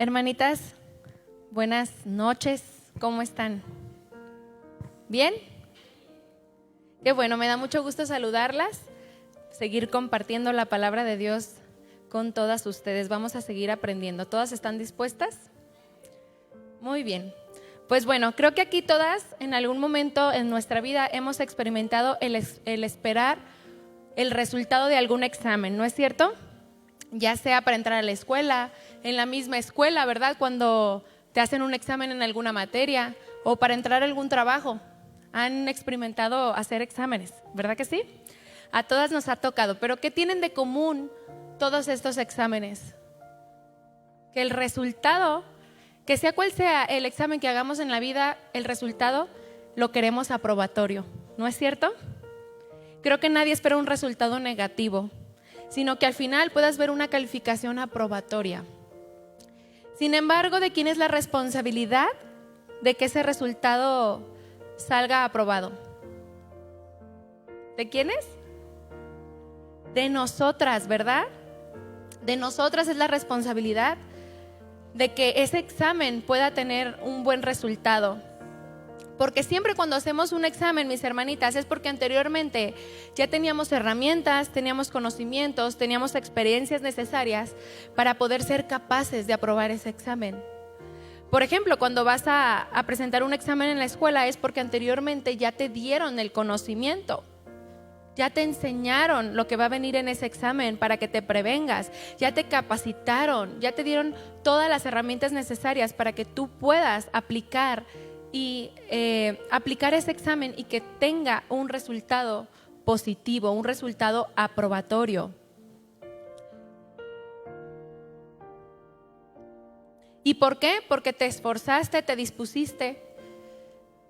Hermanitas, buenas noches, ¿cómo están? ¿Bien? Qué bueno, me da mucho gusto saludarlas, seguir compartiendo la palabra de Dios con todas ustedes. Vamos a seguir aprendiendo. ¿Todas están dispuestas? Muy bien. Pues bueno, creo que aquí todas en algún momento en nuestra vida hemos experimentado el esperar el resultado de algún examen, ¿no es cierto? Ya sea para entrar a la escuela, en la misma escuela, ¿verdad? Cuando te hacen un examen en alguna materia o para entrar a algún trabajo. Han experimentado hacer exámenes, ¿verdad que sí? A todas nos ha tocado, pero ¿qué tienen de común todos estos exámenes? Que el resultado, que sea cual sea el examen que hagamos en la vida, el resultado lo queremos aprobatorio, ¿no es cierto? Creo que nadie espera un resultado negativo, sino que al final puedas ver una calificación aprobatoria. Sin embargo, ¿de quién es la responsabilidad de que ese resultado salga aprobado? ¿De quién es? De nosotras, ¿verdad? De nosotras es la responsabilidad de que ese examen pueda tener un buen resultado. Porque siempre cuando hacemos un examen, mis hermanitas, es porque anteriormente ya teníamos herramientas, teníamos conocimientos, teníamos experiencias necesarias para poder ser capaces de aprobar ese examen. Por ejemplo, cuando vas a presentar un examen en la escuela es porque anteriormente ya te dieron el conocimiento. Ya te enseñaron lo que va a venir en ese examen para que te prevengas. Ya te capacitaron, ya te dieron todas las herramientas necesarias para que tú puedas aplicar ese examen y que tenga un resultado positivo, un resultado aprobatorio. ¿Y por qué? Porque te esforzaste, te dispusiste.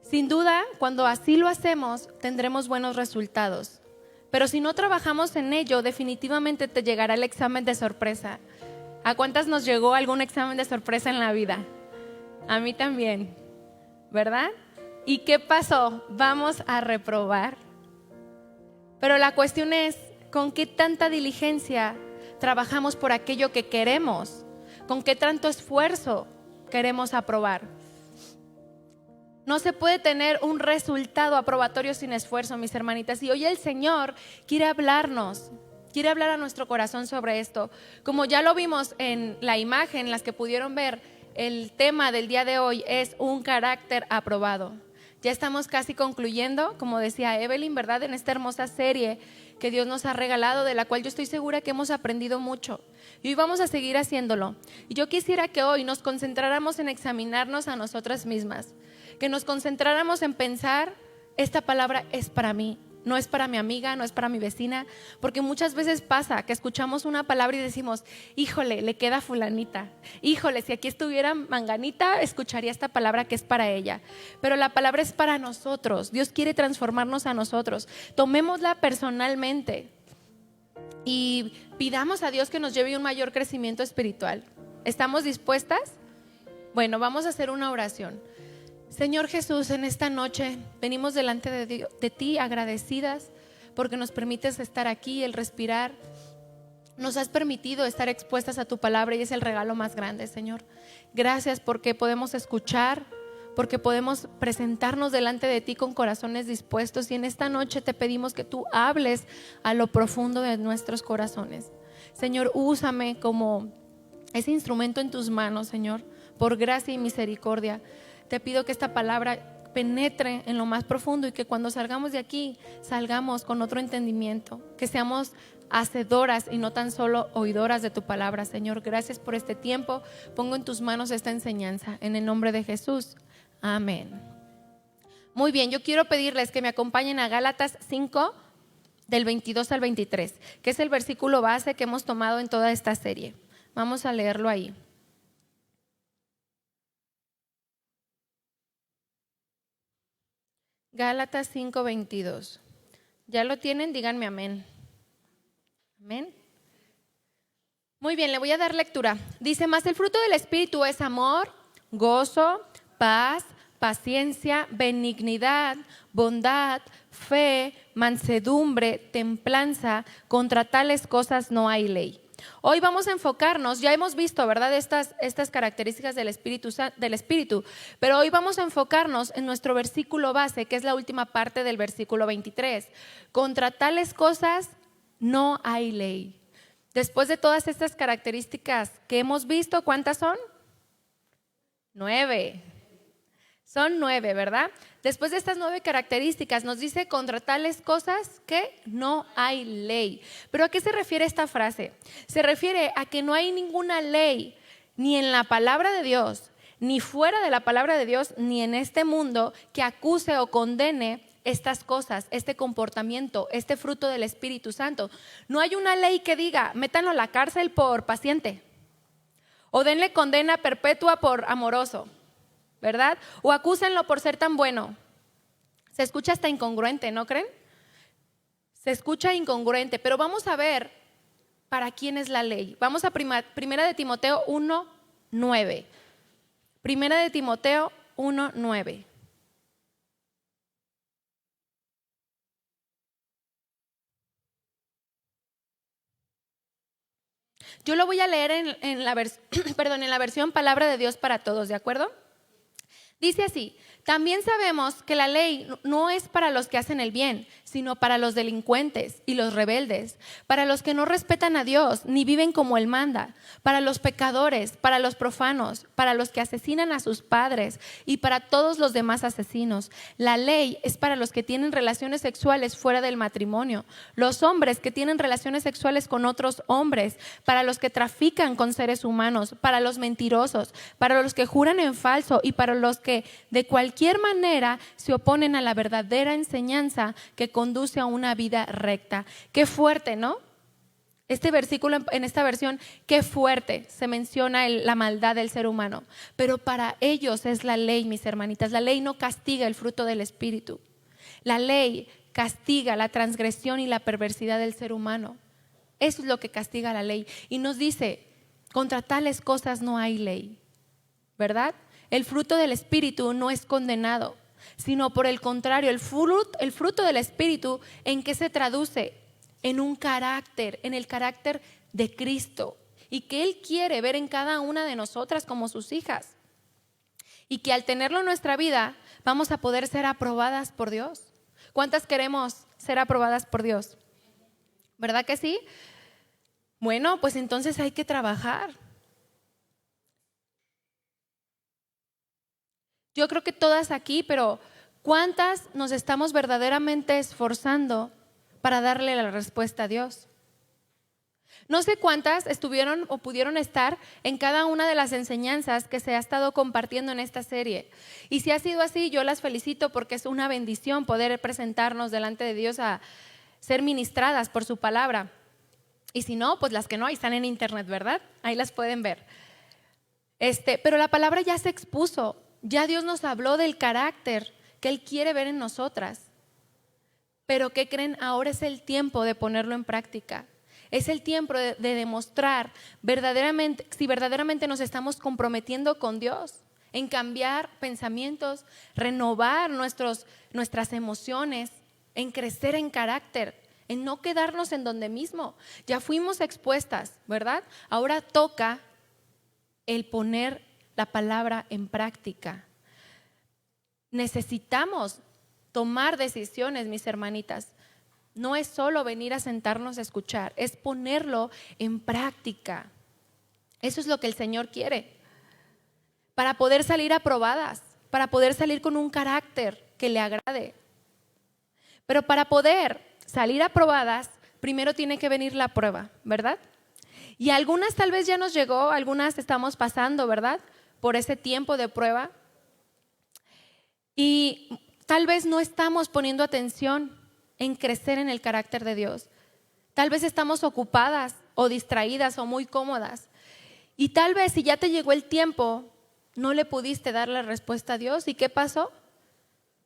Sin duda, cuando así lo hacemos, tendremos buenos resultados. Pero si no trabajamos en ello, definitivamente te llegará el examen de sorpresa. ¿A cuántas nos llegó algún examen de sorpresa en la vida? A mí también, ¿verdad? ¿Y qué pasó? Vamos a reprobar. Pero la cuestión es, ¿con qué tanta diligencia trabajamos por aquello que queremos? ¿Con qué tanto esfuerzo queremos aprobar? No se puede tener un resultado aprobatorio sin esfuerzo, mis hermanitas. Y hoy el Señor quiere hablarnos, quiere hablar a nuestro corazón sobre esto. Como ya lo vimos en la imagen, en las que pudieron ver, el tema del día de hoy es un carácter aprobado. Ya estamos casi concluyendo, como decía Evelyn, ¿verdad? En esta hermosa serie que Dios nos ha regalado, de la cual yo estoy segura que hemos aprendido mucho. Y hoy vamos a seguir haciéndolo. Y yo quisiera que hoy nos concentráramos en examinarnos a nosotras mismas. Que nos concentráramos en pensar, esta palabra es para mí, no es para mi amiga, no es para mi vecina, porque muchas veces pasa que escuchamos una palabra y decimos, híjole, le queda fulanita, híjole, si aquí estuviera manganita, escucharía esta palabra que es para ella, pero la palabra es para nosotros. Dios quiere transformarnos a nosotros, tomémosla personalmente y pidamos a Dios que nos lleve a un mayor crecimiento espiritual. ¿Estamos dispuestas? Bueno, vamos a hacer una oración. Señor Jesús, en esta noche venimos delante de ti agradecidas porque nos permites estar aquí, el respirar. Nos has permitido estar expuestas a tu palabra y es el regalo más grande, Señor. Gracias porque podemos escuchar, porque podemos presentarnos delante de ti con corazones dispuestos. Y en esta noche te pedimos que tú hables a lo profundo de nuestros corazones. Señor, úsame como ese instrumento en tus manos, Señor, por gracia y misericordia. Te pido que esta palabra penetre en lo más profundo y que cuando salgamos de aquí, salgamos con otro entendimiento, que seamos hacedoras y no tan solo oidoras de tu palabra. Señor, gracias por este tiempo. Pongo en tus manos esta enseñanza, en el nombre de Jesús. Amén. Muy bien, yo quiero pedirles que me acompañen a Gálatas 5, del 22 al 23, que es el versículo base que hemos tomado en toda esta serie. Vamos a leerlo ahí. Gálatas 5:22. ¿Ya lo tienen? Díganme amén. Amén. Muy bien, le voy a dar lectura. Dice, mas el fruto del Espíritu es amor, gozo, paz, paciencia, benignidad, bondad, fe, mansedumbre, templanza. Contra tales cosas no hay ley. Hoy vamos a enfocarnos, ya hemos visto, ¿verdad?, estas características del Espíritu, pero hoy vamos a enfocarnos en nuestro versículo base, que es la última parte del versículo 23. Contra tales cosas no hay ley. Después de todas estas características que hemos visto, ¿cuántas son? 9. Son 9, ¿verdad? Después de estas 9 características nos dice contra tales cosas que no hay ley. ¿Pero a qué se refiere esta frase? Se refiere a que no hay ninguna ley ni en la palabra de Dios, ni fuera de la palabra de Dios, ni en este mundo que acuse o condene estas cosas, este comportamiento, este fruto del Espíritu Santo. No hay una ley que diga, métanlo a la cárcel por paciente o denle condena perpetua por amoroso, ¿verdad? O acúsenlo por ser tan bueno. Se escucha hasta incongruente, ¿no creen? Se escucha incongruente, pero vamos a ver para quién es la ley. Vamos a Primera de Timoteo 1:9. Primera de Timoteo 1:9. Yo lo voy a leer en la versión Palabra de Dios para Todos, ¿de acuerdo? Dice así: también sabemos que la ley no es para los que hacen el bien, sino para los delincuentes y los rebeldes, para los que no respetan a Dios ni viven como Él manda, para los pecadores, para los profanos, para los que asesinan a sus padres y para todos los demás asesinos. La ley es para los que tienen relaciones sexuales fuera del matrimonio, los hombres que tienen relaciones sexuales con otros hombres, para los que trafican con seres humanos, para los mentirosos, para los que juran en falso y para los que de cualquier manera se oponen a la verdadera enseñanza que conduce a una vida recta. Qué fuerte, ¿no? Este versículo en esta versión, qué fuerte se menciona la maldad del ser humano, pero para ellos es la ley, mis hermanitas. La ley no castiga el fruto del Espíritu. La ley castiga la transgresión y la perversidad del ser humano. Eso es lo que castiga la ley. Y nos dice, contra tales cosas no hay ley, ¿verdad? El fruto del Espíritu no es condenado, sino por el contrario, el fruto del Espíritu, ¿en qué se traduce? En un carácter, en el carácter de Cristo, y que Él quiere ver en cada una de nosotras como sus hijas, y que al tenerlo en nuestra vida vamos a poder ser aprobadas por Dios. ¿Cuántas queremos ser aprobadas por Dios? ¿Verdad que sí? Bueno, pues entonces hay que trabajar. Yo creo que todas aquí, pero ¿cuántas nos estamos verdaderamente esforzando para darle la respuesta a Dios? No sé cuántas estuvieron o pudieron estar en cada una de las enseñanzas que se ha estado compartiendo en esta serie. Y si ha sido así, yo las felicito porque es una bendición poder presentarnos delante de Dios a ser ministradas por su palabra. Y si no, pues las que no, ahí están en internet, ¿verdad? Ahí las pueden ver. Pero la palabra ya se expuso. Ya Dios nos habló del carácter que Él quiere ver en nosotras. Pero ¿qué creen? Ahora es el tiempo de ponerlo en práctica. Es el tiempo de demostrar verdaderamente, si verdaderamente nos estamos comprometiendo con Dios en cambiar pensamientos, renovar nuestras emociones, en crecer en carácter, en no quedarnos en donde mismo. Ya fuimos expuestas, ¿verdad? Ahora toca el poner la palabra en práctica. Necesitamos tomar decisiones, mis hermanitas. No es solo venir a sentarnos a escuchar, es ponerlo en práctica. Eso es lo que el Señor quiere, para poder salir aprobadas, para poder salir con un carácter que le agrade. Pero para poder salir aprobadas, primero tiene que venir la prueba, ¿verdad? Y algunas tal vez ya nos llegó, algunas estamos pasando, ¿verdad?, por ese tiempo de prueba. Y tal vez no estamos poniendo atención en crecer en el carácter de Dios. Tal vez estamos ocupadas o distraídas o muy cómodas. Y tal vez si ya te llegó el tiempo, no le pudiste dar la respuesta a Dios. ¿Y qué pasó?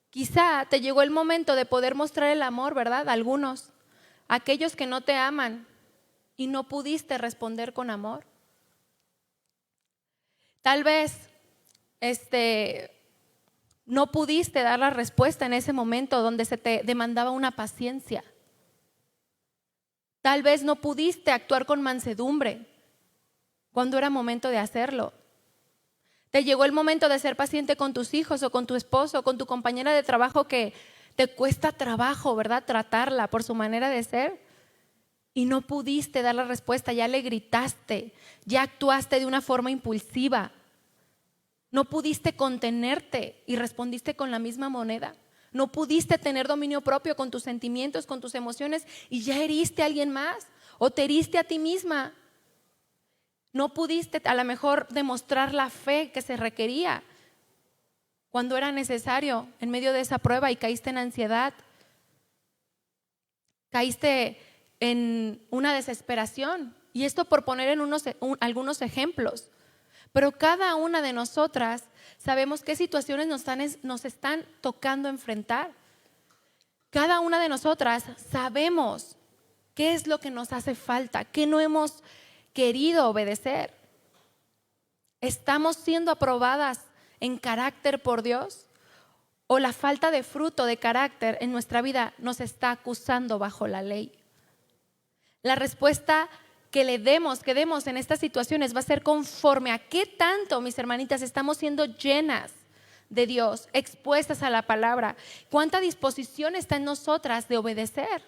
Quizá te llegó el momento de poder mostrar el amor, ¿verdad? Algunos, aquellos que no te aman y no pudiste responder con amor. Tal vez no pudiste dar la respuesta en ese momento donde se te demandaba una paciencia. Tal vez no pudiste actuar con mansedumbre cuando era momento de hacerlo. Te llegó el momento de ser paciente con tus hijos o con tu esposo o con tu compañera de trabajo que te cuesta trabajo, ¿verdad? Tratarla por su manera de ser y no pudiste dar la respuesta, ya le gritaste, ya actuaste de una forma impulsiva. No pudiste contenerte y respondiste con la misma moneda. No pudiste tener dominio propio con tus sentimientos, con tus emociones y ya heriste a alguien más o te heriste a ti misma. No pudiste a lo mejor demostrar la fe que se requería cuando era necesario en medio de esa prueba y caíste en ansiedad. Caíste en una desesperación. Y esto por poner en algunos ejemplos. Pero cada una de nosotras sabemos qué situaciones nos están tocando enfrentar. Cada una de nosotras sabemos qué es lo que nos hace falta, qué no hemos querido obedecer. ¿Estamos siendo aprobadas en carácter por Dios? ¿O la falta de fruto de carácter en nuestra vida nos está acusando bajo la ley? La respuesta que demos en estas situaciones va a ser conforme a qué tanto, mis hermanitas, estamos siendo llenas de Dios, expuestas a la palabra. ¿Cuánta disposición está en nosotras de obedecer?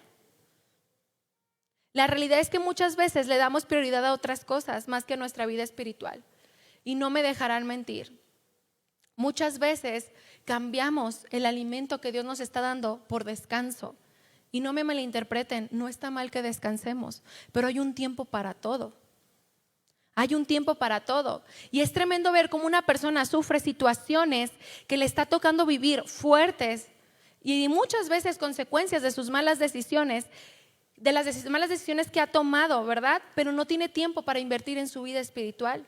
La realidad es que muchas veces le damos prioridad a otras cosas más que a nuestra vida espiritual. Y no me dejarán mentir. Muchas veces cambiamos el alimento que Dios nos está dando por descanso. Y no me malinterpreten, no está mal que descansemos, pero hay un tiempo para todo. Hay un tiempo para todo. Y es tremendo ver cómo una persona sufre situaciones que le está tocando vivir fuertes y muchas veces consecuencias de sus malas decisiones, de las malas decisiones que ha tomado, ¿verdad? Pero no tiene tiempo para invertir en su vida espiritual.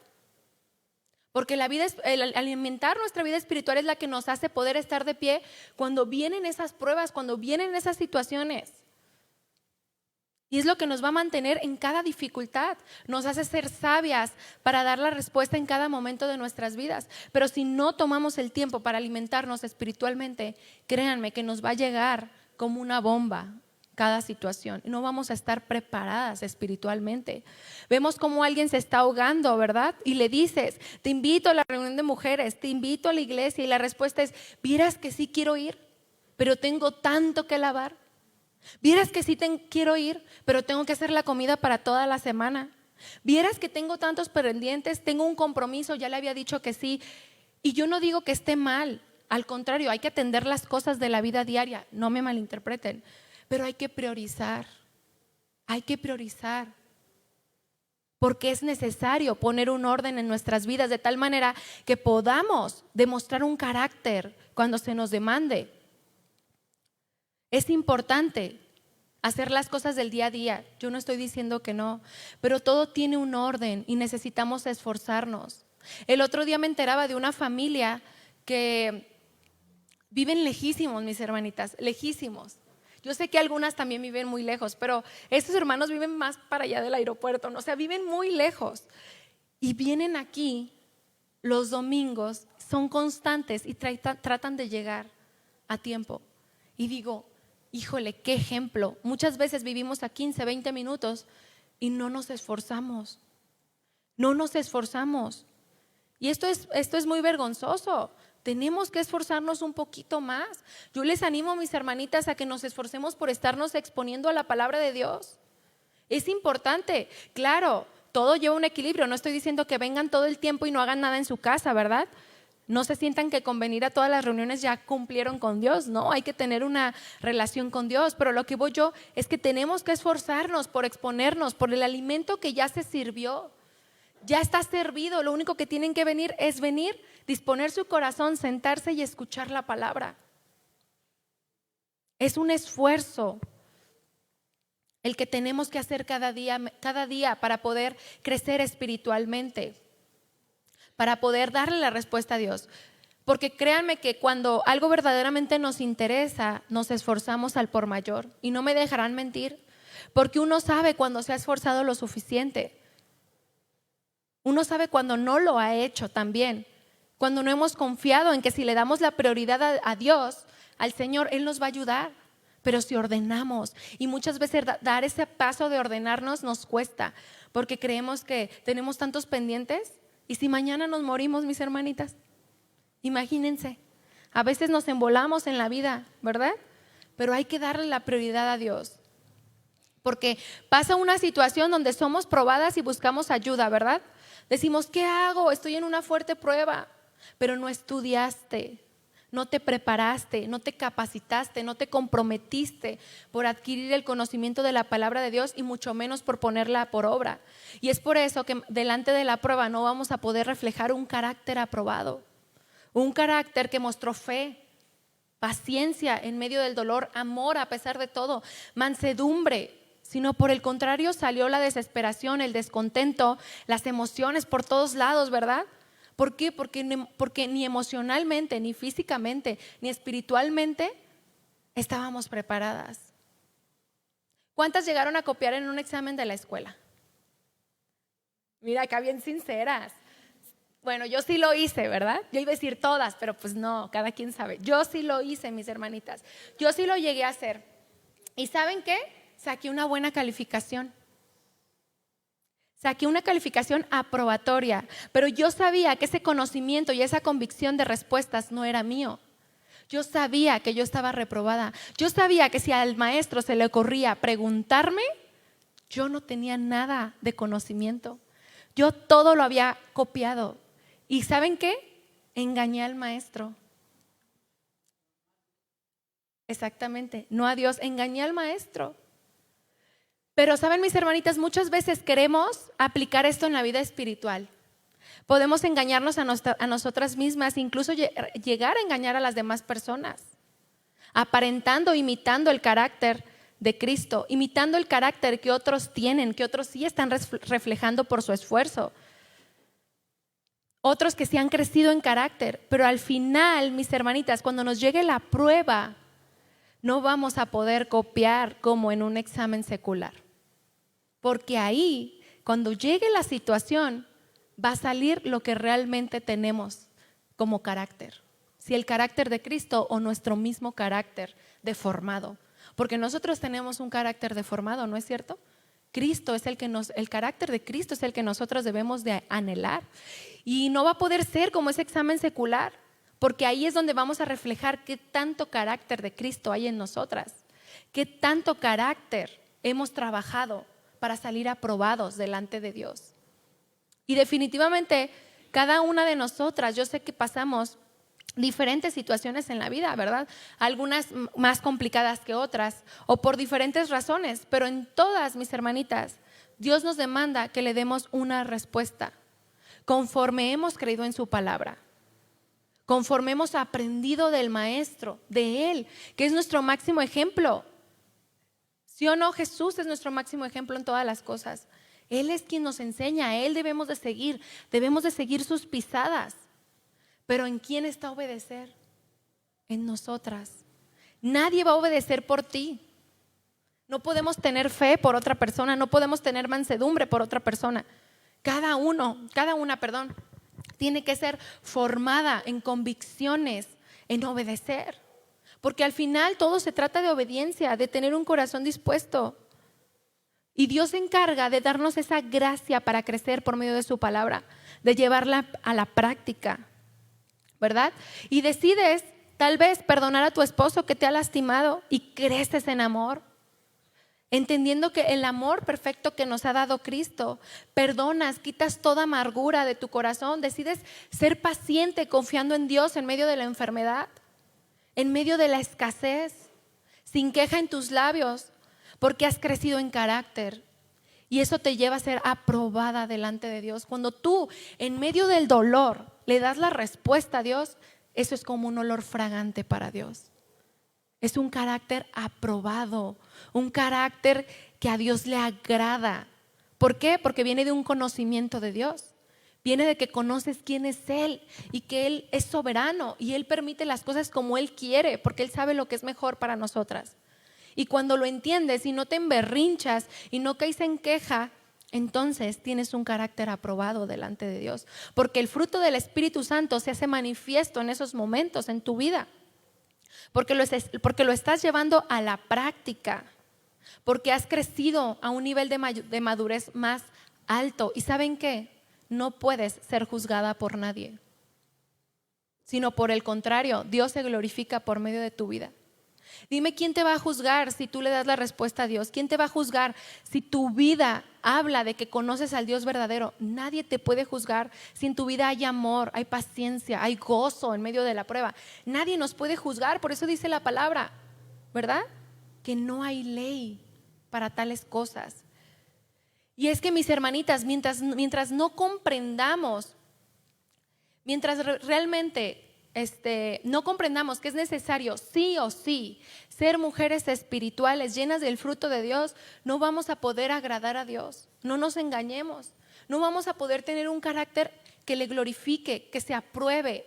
Porque el alimentar nuestra vida espiritual es la que nos hace poder estar de pie cuando vienen esas pruebas, cuando vienen esas situaciones. Y es lo que nos va a mantener en cada dificultad. Nos hace ser sabias para dar la respuesta en cada momento de nuestras vidas. Pero si no tomamos el tiempo para alimentarnos espiritualmente, créanme que nos va a llegar como una bomba cada situación. No vamos a estar preparadas espiritualmente. Vemos cómo alguien se está ahogando, ¿verdad? Y le dices, te invito a la reunión de mujeres, te invito a la iglesia. Y la respuesta es, vieras que sí quiero ir, pero tengo tanto que lavar. Vieras que sí quiero ir, pero tengo que hacer la comida para toda la semana. Vieras que tengo tantos pendientes, tengo un compromiso, ya le había dicho que sí. Y yo no digo que esté mal, al contrario, hay que atender las cosas de la vida diaria, no me malinterpreten. Pero hay que priorizar, porque es necesario poner un orden en nuestras vidas de tal manera que podamos demostrar un carácter cuando se nos demande. Es importante hacer las cosas del día a día, yo no estoy diciendo que no, pero todo tiene un orden y necesitamos esforzarnos. El otro día me enteraba de una familia que viven lejísimos, mis hermanitas, lejísimos. Yo sé que algunas también viven muy lejos, pero estos hermanos viven más para allá del aeropuerto, ¿no? O sea, viven muy lejos y vienen aquí los domingos, son constantes y tratan de llegar a tiempo. Y digo, híjole, qué ejemplo. Muchas veces vivimos a 15, 20 minutos y no nos esforzamos. Y esto es muy vergonzoso. Tenemos que esforzarnos un poquito más. Yo les animo, mis hermanitas, a que nos esforcemos por estarnos exponiendo a la palabra de Dios. Es importante, claro, todo lleva un equilibrio. No estoy diciendo que vengan todo el tiempo y no hagan nada en su casa, ¿verdad? No se sientan que con venir a todas las reuniones ya cumplieron con Dios. No, hay que tener una relación con Dios. Pero lo que voy yo es que tenemos que esforzarnos por exponernos, por el alimento que ya se sirvió. Ya está servido, lo único que tienen que venir es venir, disponer su corazón, sentarse y escuchar la palabra. Es un esfuerzo el que tenemos que hacer cada día para poder crecer espiritualmente, para poder darle la respuesta a Dios. Porque créanme que cuando algo verdaderamente nos interesa, nos esforzamos al por mayor. Y no me dejarán mentir, porque uno sabe cuando se ha esforzado lo suficiente. Uno sabe cuando no lo ha hecho también, cuando no hemos confiado en que si le damos la prioridad a Dios, al Señor, Él nos va a ayudar. Pero si ordenamos, y muchas veces dar ese paso de ordenarnos nos cuesta, porque creemos que tenemos tantos pendientes, y si mañana nos morimos, mis hermanitas, imagínense, a veces nos embolamos en la vida, ¿verdad? Pero hay que darle la prioridad a Dios, porque pasa una situación donde somos probadas y buscamos ayuda, ¿verdad? Decimos, ¿qué hago? Estoy en una fuerte prueba, pero no estudiaste, no te preparaste, no te capacitaste, no te comprometiste por adquirir el conocimiento de la palabra de Dios y mucho menos por ponerla por obra. Y es por eso que delante de la prueba no vamos a poder reflejar un carácter aprobado, un carácter que mostró fe, paciencia en medio del dolor, amor a pesar de todo, mansedumbre, sino por el contrario salió la desesperación, el descontento, las emociones por todos lados, ¿verdad? ¿Por qué? Porque ni emocionalmente, ni físicamente, ni espiritualmente estábamos preparadas. ¿Cuántas llegaron a copiar en un examen de la escuela? Mira, acá bien sinceras. Bueno, yo sí lo hice, ¿verdad? Yo iba a decir todas, pero pues no, cada quien sabe. Yo sí lo hice, mis hermanitas. Yo sí lo llegué a hacer. ¿Y saben qué? Saqué una buena calificación. Saqué una calificación aprobatoria, pero yo sabía que ese conocimiento y esa convicción de respuestas no era mío. Yo sabía que yo estaba reprobada. Yo sabía que si al maestro se le ocurría preguntarme, yo no tenía nada de conocimiento. Yo todo lo había copiado. ¿Y saben qué? Engañé al maestro. Exactamente, no a Dios, engañé al maestro. Pero saben, mis hermanitas, muchas veces queremos aplicar esto en la vida espiritual. Podemos engañarnos a nosotras mismas, incluso llegar a engañar a las demás personas, aparentando, imitando el carácter de Cristo, imitando el carácter que otros tienen, que otros sí están reflejando por su esfuerzo. Otros que sí han crecido en carácter, pero al final, mis hermanitas, cuando nos llegue la prueba, no vamos a poder copiar como en un examen secular. Porque ahí, cuando llegue la situación, va a salir lo que realmente tenemos como carácter. Si el carácter de Cristo o nuestro mismo carácter deformado. Porque nosotros tenemos un carácter deformado, ¿no es cierto? El carácter de Cristo es el que nosotros debemos de anhelar. Y no va a poder ser como ese examen secular, porque ahí es donde vamos a reflejar qué tanto carácter de Cristo hay en nosotras, qué tanto carácter hemos trabajado para salir aprobados delante de Dios. Y definitivamente cada una de nosotras, yo sé que pasamos diferentes situaciones en la vida, ¿verdad? Algunas más complicadas que otras o por diferentes razones, pero en todas, mis hermanitas, Dios nos demanda que le demos una respuesta conforme hemos creído en su palabra, conforme hemos aprendido del Maestro, de Él, que es nuestro máximo ejemplo. ¿Sí o no? Jesús es nuestro máximo ejemplo en todas las cosas. Él es quien nos enseña, a Él debemos de seguir sus pisadas. Pero ¿en quién está obedecer? En nosotras. Nadie va a obedecer por ti. No podemos tener fe por otra persona, no podemos tener mansedumbre por otra persona. Cada una, tiene que ser formada en convicciones, en obedecer. Porque al final todo se trata de obediencia, de tener un corazón dispuesto. Y Dios se encarga de darnos esa gracia para crecer por medio de su palabra, de llevarla a la práctica, ¿verdad? Y decides tal vez perdonar a tu esposo que te ha lastimado y creces en amor, entendiendo que el amor perfecto que nos ha dado Cristo, perdonas, quitas toda amargura de tu corazón, decides ser paciente confiando en Dios en medio de la enfermedad, en medio de la escasez, sin queja en tus labios, porque has crecido en carácter. Y eso te lleva a ser aprobada delante de Dios. Cuando tú en medio del dolor le das la respuesta a Dios, eso es como un olor fragante para Dios. Es un carácter aprobado, un carácter que a Dios le agrada. ¿Por qué? Porque viene de un conocimiento de Dios. Viene de que conoces quién es Él y que Él es soberano y Él permite las cosas como Él quiere, porque Él sabe lo que es mejor para nosotras. Y cuando lo entiendes y no te emberrinchas y no caes en queja, entonces tienes un carácter aprobado delante de Dios. Porque el fruto del Espíritu Santo se hace manifiesto en esos momentos en tu vida. porque lo estás llevando a la práctica, porque has crecido a un nivel de madurez más alto. ¿Y saben qué? No puedes ser juzgada por nadie, sino por el contrario, Dios se glorifica por medio de tu vida. Dime, ¿quién te va a juzgar si tú le das la respuesta a Dios? ¿Quién te va a juzgar si tu vida habla de que conoces al Dios verdadero? Nadie te puede juzgar si en tu vida hay amor, hay paciencia, hay gozo en medio de la prueba. Nadie nos puede juzgar, por eso dice la palabra, ¿verdad? Que no hay ley para tales cosas. Y es que, mis hermanitas, mientras no comprendamos, mientras realmente no comprendamos que es necesario sí o sí ser mujeres espirituales llenas del fruto de Dios, no vamos a poder agradar a Dios. No nos engañemos. No vamos a poder tener un carácter que le glorifique, que se apruebe.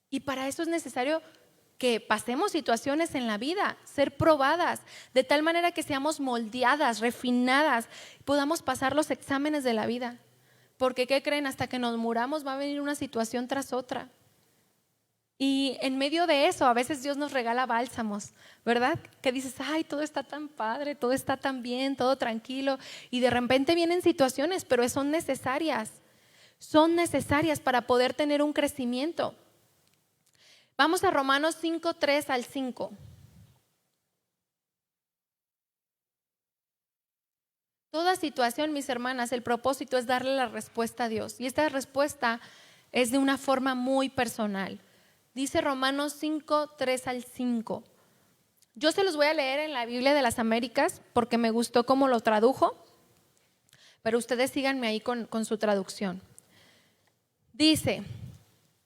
Y para eso es necesario que pasemos situaciones en la vida, ser probadas, de tal manera que seamos moldeadas, refinadas, podamos pasar los exámenes de la vida. Porque, ¿qué creen? Hasta que nos muramos va a venir una situación tras otra. Y en medio de eso, a veces Dios nos regala bálsamos, ¿verdad? Que dices, ay, todo está tan padre, todo está tan bien, todo tranquilo. Y de repente vienen situaciones, pero son necesarias para poder tener un crecimiento. Vamos a Romanos 5, 3 al 5. Toda situación, mis hermanas, el propósito es darle la respuesta a Dios. Y esta respuesta es de una forma muy personal. Dice Romanos 5, 3 al 5. Yo se los voy a leer en la Biblia de las Américas porque me gustó cómo lo tradujo, pero ustedes síganme ahí con su traducción. Dice,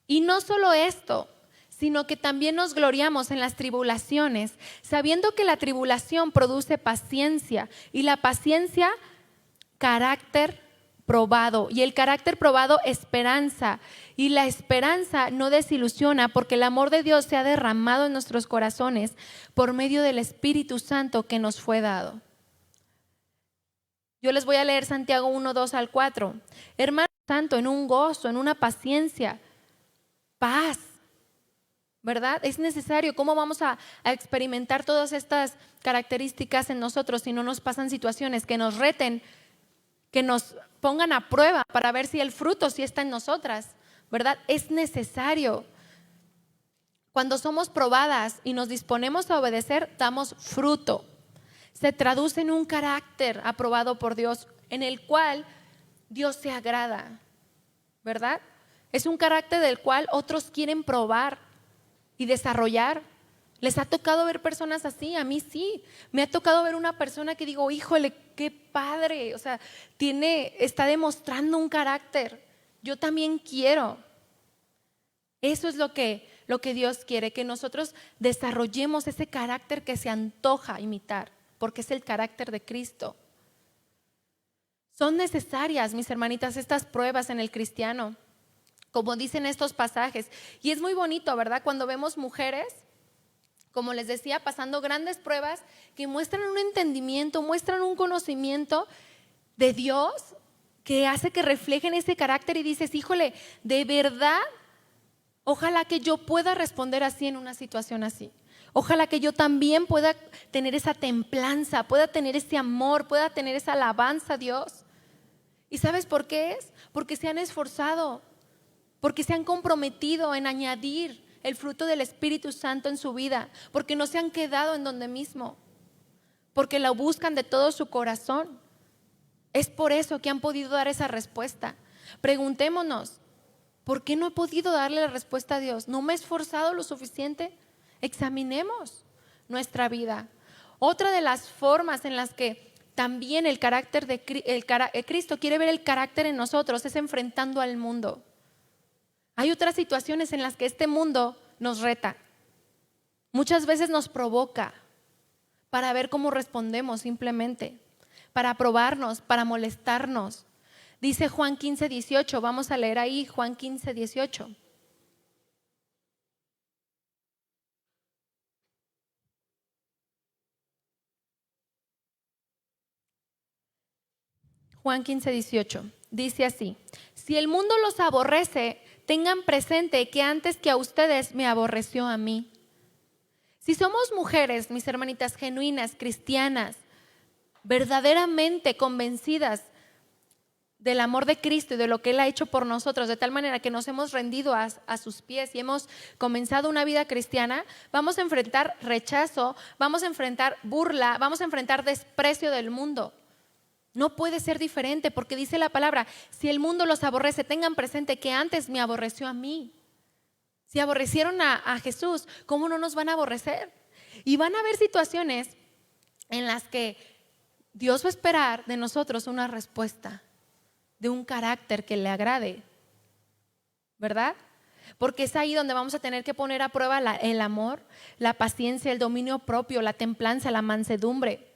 y no solo esto, sino que también nos gloriamos en las tribulaciones, sabiendo que la tribulación produce paciencia y la paciencia carácter probado, y el carácter probado esperanza, y la esperanza no desilusiona, porque el amor de Dios se ha derramado en nuestros corazones por medio del Espíritu Santo que nos fue dado. Yo les voy a leer Santiago 1, 2 al 4. Hermano santo, en un gozo, en una paciencia, paz, ¿verdad? Es necesario. ¿Cómo vamos a experimentar todas estas características en nosotros si no nos pasan situaciones que nos reten, que nos pongan a prueba para ver si el fruto sí está en nosotras, ¿verdad? Es necesario. Cuando somos probadas y nos disponemos a obedecer, damos fruto. Se traduce en un carácter aprobado por Dios, en el cual Dios se agrada, ¿verdad? Es un carácter del cual otros quieren probar y desarrollar. ¿Les ha tocado ver personas así? A mí sí. Me ha tocado ver una persona que digo, híjole, qué padre. O sea, está demostrando un carácter. Yo también quiero. Eso es lo que Dios quiere, que nosotros desarrollemos ese carácter que se antoja imitar, porque es el carácter de Cristo. Son necesarias, mis hermanitas, estas pruebas en el cristiano, como dicen estos pasajes. Y es muy bonito, ¿verdad? Cuando vemos mujeres, como les decía, pasando grandes pruebas que muestran un entendimiento, muestran un conocimiento de Dios que hace que reflejen ese carácter y dices, híjole, de verdad, ojalá que yo pueda responder así en una situación así. Ojalá que yo también pueda tener esa templanza, pueda tener ese amor, pueda tener esa alabanza a Dios. ¿Y sabes por qué es? Porque se han esforzado, porque se han comprometido en añadir el fruto del Espíritu Santo en su vida, porque no se han quedado en donde mismo, porque lo buscan de todo su corazón. Es por eso que han podido dar esa respuesta. Preguntémonos, ¿por qué no he podido darle la respuesta a Dios? ¿No me he esforzado lo suficiente? Examinemos nuestra vida. Otra de las formas en las que también el carácter de Cristo quiere ver el carácter en nosotros es enfrentando al mundo. Hay otras situaciones en las que este mundo nos reta. Muchas veces nos provoca para ver cómo respondemos simplemente, para probarnos, para molestarnos. Dice Juan 15, 18, vamos a leer ahí Juan 15, 18. Juan 15, 18, dice así: si el mundo los aborrece, tengan presente que antes que a ustedes me aborreció a mí. Si somos mujeres, mis hermanitas, genuinas, cristianas, verdaderamente convencidas del amor de Cristo y de lo que Él ha hecho por nosotros, de tal manera que nos hemos rendido a sus pies y hemos comenzado una vida cristiana, vamos a enfrentar rechazo, vamos a enfrentar burla, vamos a enfrentar desprecio del mundo. No puede ser diferente, porque dice la palabra: si el mundo los aborrece, tengan presente que antes me aborreció a mí. Si aborrecieron a Jesús, ¿cómo no nos van a aborrecer? Y van a haber situaciones en las que Dios va a esperar de nosotros una respuesta de un carácter que le agrade, ¿verdad? Porque es ahí donde vamos a tener que poner a prueba el amor, la paciencia, el dominio propio, la templanza, la mansedumbre.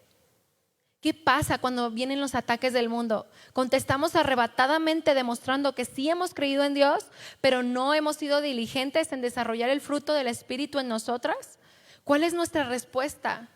¿Qué pasa cuando vienen los ataques del mundo? Contestamos arrebatadamente demostrando que sí hemos creído en Dios, pero no hemos sido diligentes en desarrollar el fruto del Espíritu en nosotras. ¿Cuál es nuestra respuesta?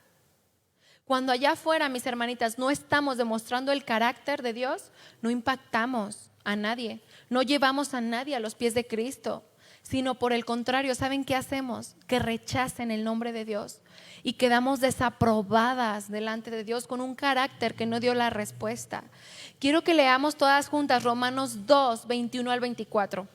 Cuando allá afuera, mis hermanitas, no estamos demostrando el carácter de Dios, no impactamos a nadie, no llevamos a nadie a los pies de Cristo, sino por el contrario, ¿saben qué hacemos? Que rechacen el nombre de Dios y quedamos desaprobadas delante de Dios con un carácter que no dio la respuesta. Quiero que leamos todas juntas Romanos 2, 21 al 24,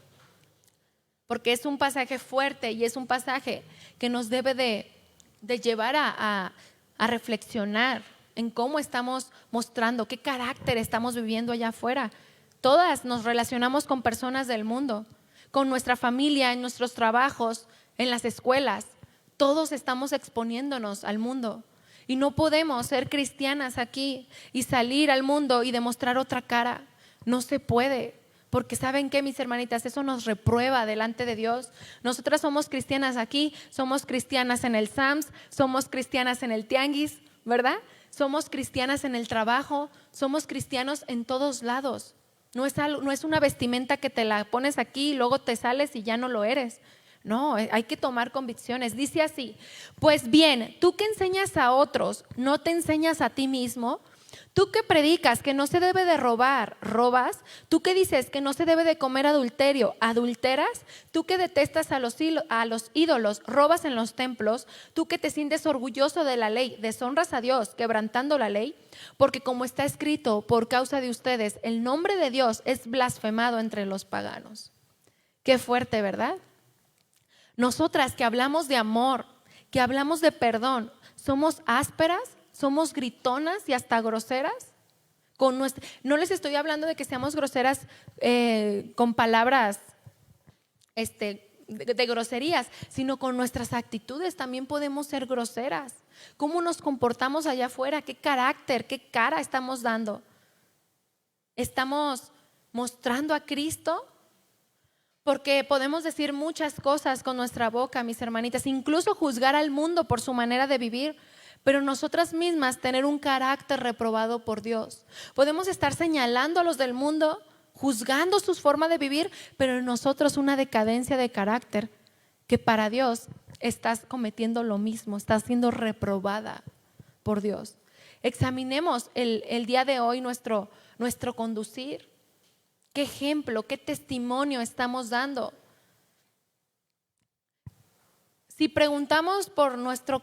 porque es un pasaje fuerte y es un pasaje que nos debe de llevar a reflexionar en cómo estamos mostrando, qué carácter estamos viviendo allá afuera. Todas nos relacionamos con personas del mundo, con nuestra familia, en nuestros trabajos, en las escuelas. Todos estamos exponiéndonos al mundo y no podemos ser cristianas aquí y salir al mundo y demostrar otra cara. No se puede, porque ¿saben qué, mis hermanitas? Eso nos reprueba delante de Dios. Nosotras somos cristianas aquí, somos cristianas en el Sams, somos cristianas en el Tianguis, ¿verdad? Somos cristianas en el trabajo, somos cristianos en todos lados. No es una vestimenta que te la pones aquí y luego te sales y ya no lo eres. No, hay que tomar convicciones. Dice así: pues bien, tú que enseñas a otros, ¿no te enseñas a ti mismo? Tú que predicas que no se debe de robar, ¿robas? Tú que dices que no se debe de comer adulterio, ¿adulteras? Tú que detestas a los ídolos, ¿robas en los templos? Tú que te sientes orgulloso de la ley, ¿deshonras a Dios quebrantando la ley? Porque como está escrito, por causa de ustedes, el nombre de Dios es blasfemado entre los paganos. Qué fuerte, ¿verdad? Nosotras que hablamos de amor, que hablamos de perdón, ¿somos ásperas? ¿Somos gritonas y hasta groseras? No les estoy hablando de que seamos groseras con palabras de groserías, sino con nuestras actitudes también podemos ser groseras. ¿Cómo nos comportamos allá afuera? ¿Qué carácter, qué cara estamos dando? ¿Estamos mostrando a Cristo? Porque podemos decir muchas cosas con nuestra boca, mis hermanitas, incluso juzgar al mundo por su manera de vivir, pero nosotras mismas tener un carácter reprobado por Dios. Podemos estar señalando a los del mundo, juzgando su forma de vivir, pero en nosotros una decadencia de carácter que para Dios estás cometiendo lo mismo, estás siendo reprobada por Dios. Examinemos el día de hoy nuestro conducir. ¿Qué ejemplo, qué testimonio estamos dando? Si preguntamos por nuestro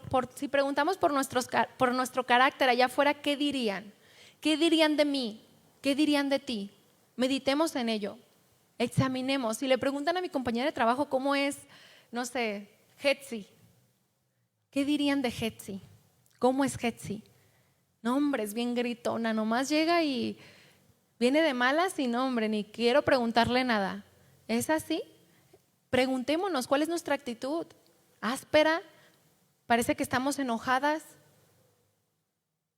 carácter allá afuera, ¿qué dirían? ¿Qué dirían de mí? ¿Qué dirían de ti? Meditemos en ello, examinemos. Si le preguntan a mi compañera de trabajo cómo es, no sé, Hetzi, ¿qué dirían de Hetzi? ¿Cómo es Hetzi? No, hombre, es bien gritona, nomás llega y viene de malas y no, hombre, ni quiero preguntarle nada. ¿Es así? Preguntémonos, ¿cuál es nuestra actitud? ¿Áspera? ¿Parece que estamos enojadas?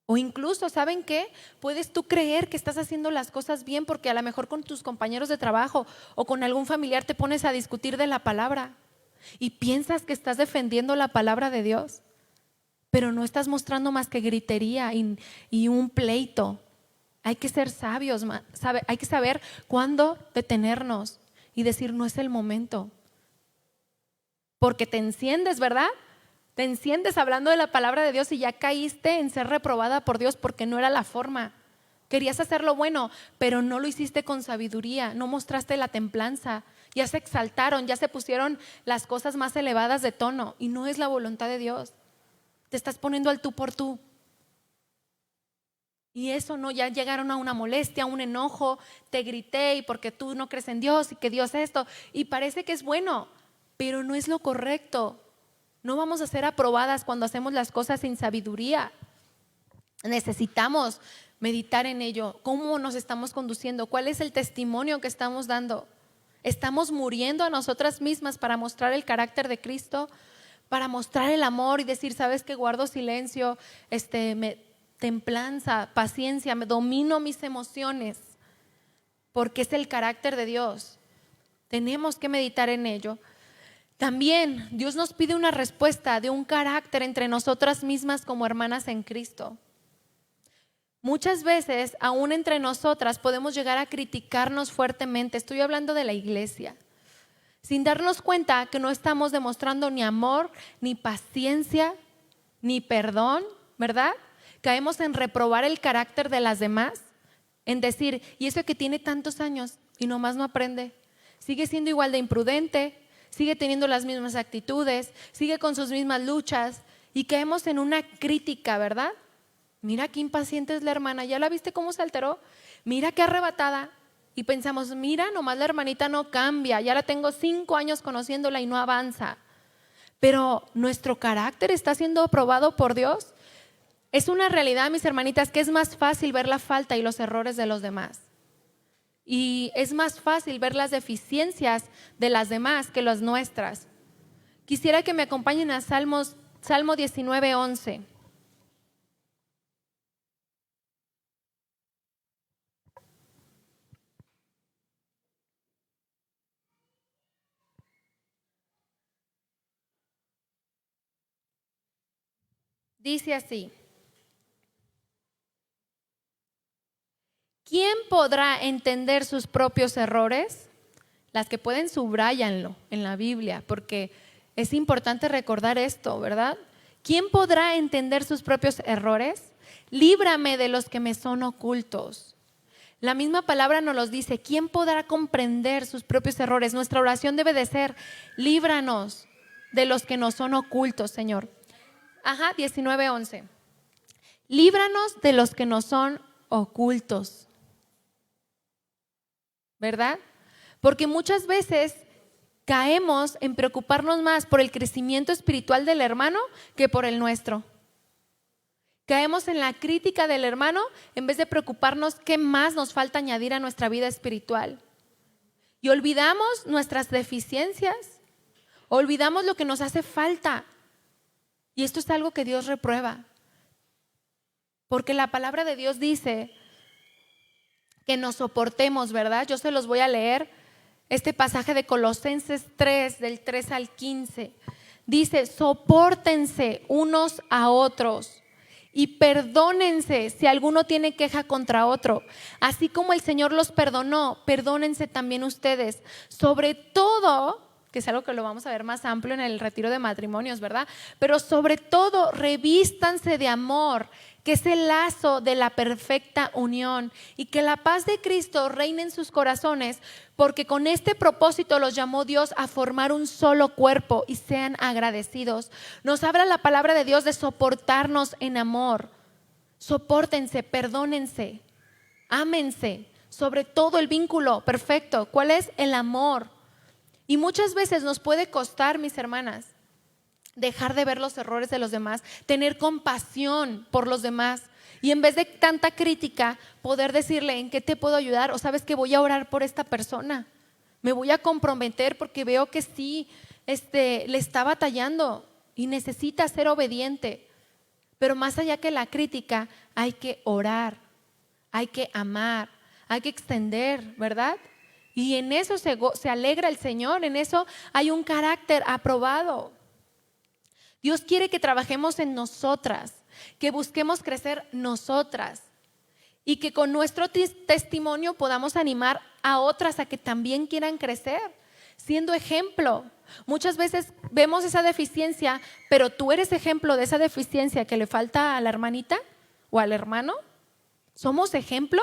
O incluso, ¿saben qué? Puedes tú creer que estás haciendo las cosas bien porque a lo mejor con tus compañeros de trabajo o con algún familiar te pones a discutir de la palabra y piensas que estás defendiendo la palabra de Dios, pero no estás mostrando más que gritería y un pleito. Hay que ser sabios, hay que saber cuándo detenernos y decir no es el momento. Porque te enciendes, ¿verdad? Te enciendes hablando de la palabra de Dios y ya caíste en ser reprobada por Dios porque no era la forma. Querías hacer lo bueno, pero no lo hiciste con sabiduría, no mostraste la templanza. Ya se exaltaron, ya se pusieron las cosas más elevadas de tono y no es la voluntad de Dios. te estás poniendo al tú por tú. Y eso no, ya llegaron a una molestia, a un enojo, te grité y porque tú no crees en Dios y que Dios esto. Y parece que es bueno, pero no es lo correcto. No vamos a ser aprobadas cuando hacemos las cosas sin sabiduría. Necesitamos meditar en ello. ¿Cómo nos estamos conduciendo? ¿Cuál es el testimonio que estamos dando? ¿Estamos muriendo a nosotras mismas para mostrar el carácter de Cristo? Para mostrar el amor y decir, ¿sabes qué? Guardo silencio, templanza, paciencia, me domino mis emociones, porque es el carácter de Dios. Tenemos que meditar en ello. También Dios nos pide una respuesta de un carácter entre nosotras mismas como hermanas en Cristo. Muchas veces, aún entre nosotras, podemos llegar a criticarnos fuertemente. Estoy hablando de la iglesia, sin darnos cuenta que no estamos demostrando ni amor, ni paciencia, ni perdón, ¿verdad? Caemos en reprobar el carácter de las demás, en decir, y eso que tiene tantos años y nomás no aprende, sigue siendo igual de imprudente, sigue teniendo las mismas actitudes, sigue con sus mismas luchas, y caemos en una crítica, ¿verdad? Mira qué impaciente es la hermana, ¿ya la viste cómo se alteró? Mira qué arrebatada. Y pensamos, mira, nomás la hermanita no cambia, ya la tengo 5 años conociéndola y no avanza. Pero nuestro carácter está siendo aprobado por Dios. Es una realidad, mis hermanitas, que es más fácil ver la falta y los errores de los demás. Y es más fácil ver las deficiencias de las demás que las nuestras. Quisiera que me acompañen a Salmo 19:11. Dice así: ¿quién podrá entender sus propios errores? Las que pueden, subráyanlo en la Biblia, porque es importante recordar esto, ¿verdad? ¿Quién podrá entender sus propios errores? Líbrame de los que me son ocultos. La misma palabra nos los dice. ¿Quién podrá comprender sus propios errores? Nuestra oración debe de ser: líbranos de los que nos son ocultos, Señor. 19:11. Líbranos de los que nos son ocultos, ¿verdad? Porque muchas veces caemos en preocuparnos más por el crecimiento espiritual del hermano que por el nuestro. Caemos en la crítica del hermano en vez de preocuparnos qué más nos falta añadir a nuestra vida espiritual. Y olvidamos nuestras deficiencias, olvidamos lo que nos hace falta. Y esto es algo que Dios reprueba. Porque la palabra de Dios dice que nos soportemos, ¿verdad? Yo se los voy a leer. Este pasaje de Colosenses 3, del 3 al 15. Dice: sopórtense unos a otros y perdónense si alguno tiene queja contra otro. Así como el Señor los perdonó, perdónense también ustedes. Sobre todo, que es algo que lo vamos a ver más amplio en el retiro de matrimonios, ¿verdad? Pero sobre todo, revístanse de amor, que es el lazo de la perfecta unión, y que la paz de Cristo reine en sus corazones, porque con este propósito los llamó Dios a formar un solo cuerpo, y sean agradecidos. Nos habla la palabra de Dios de soportarnos en amor. Sopórtense, perdónense, ámense, sobre todo el vínculo perfecto. ¿Cuál es? El amor. Y muchas veces nos puede costar, mis hermanas, dejar de ver los errores de los demás, tener compasión por los demás, y en vez de tanta crítica, poder decirle: ¿en qué te puedo ayudar? O sabes que voy a orar por esta persona, me voy a comprometer porque veo que sí, le está batallando y necesita ser obediente. Pero más allá que la crítica, hay que orar, hay que amar, hay que extender, ¿verdad? Y en eso se alegra el Señor, en eso hay un carácter aprobado. Dios quiere que trabajemos en nosotras, que busquemos crecer nosotras, y que con nuestro testimonio podamos animar a otras a que también quieran crecer, siendo ejemplo. Muchas veces vemos esa deficiencia, pero tú eres ejemplo de esa deficiencia que le falta a la hermanita o al hermano. ¿Somos ejemplo?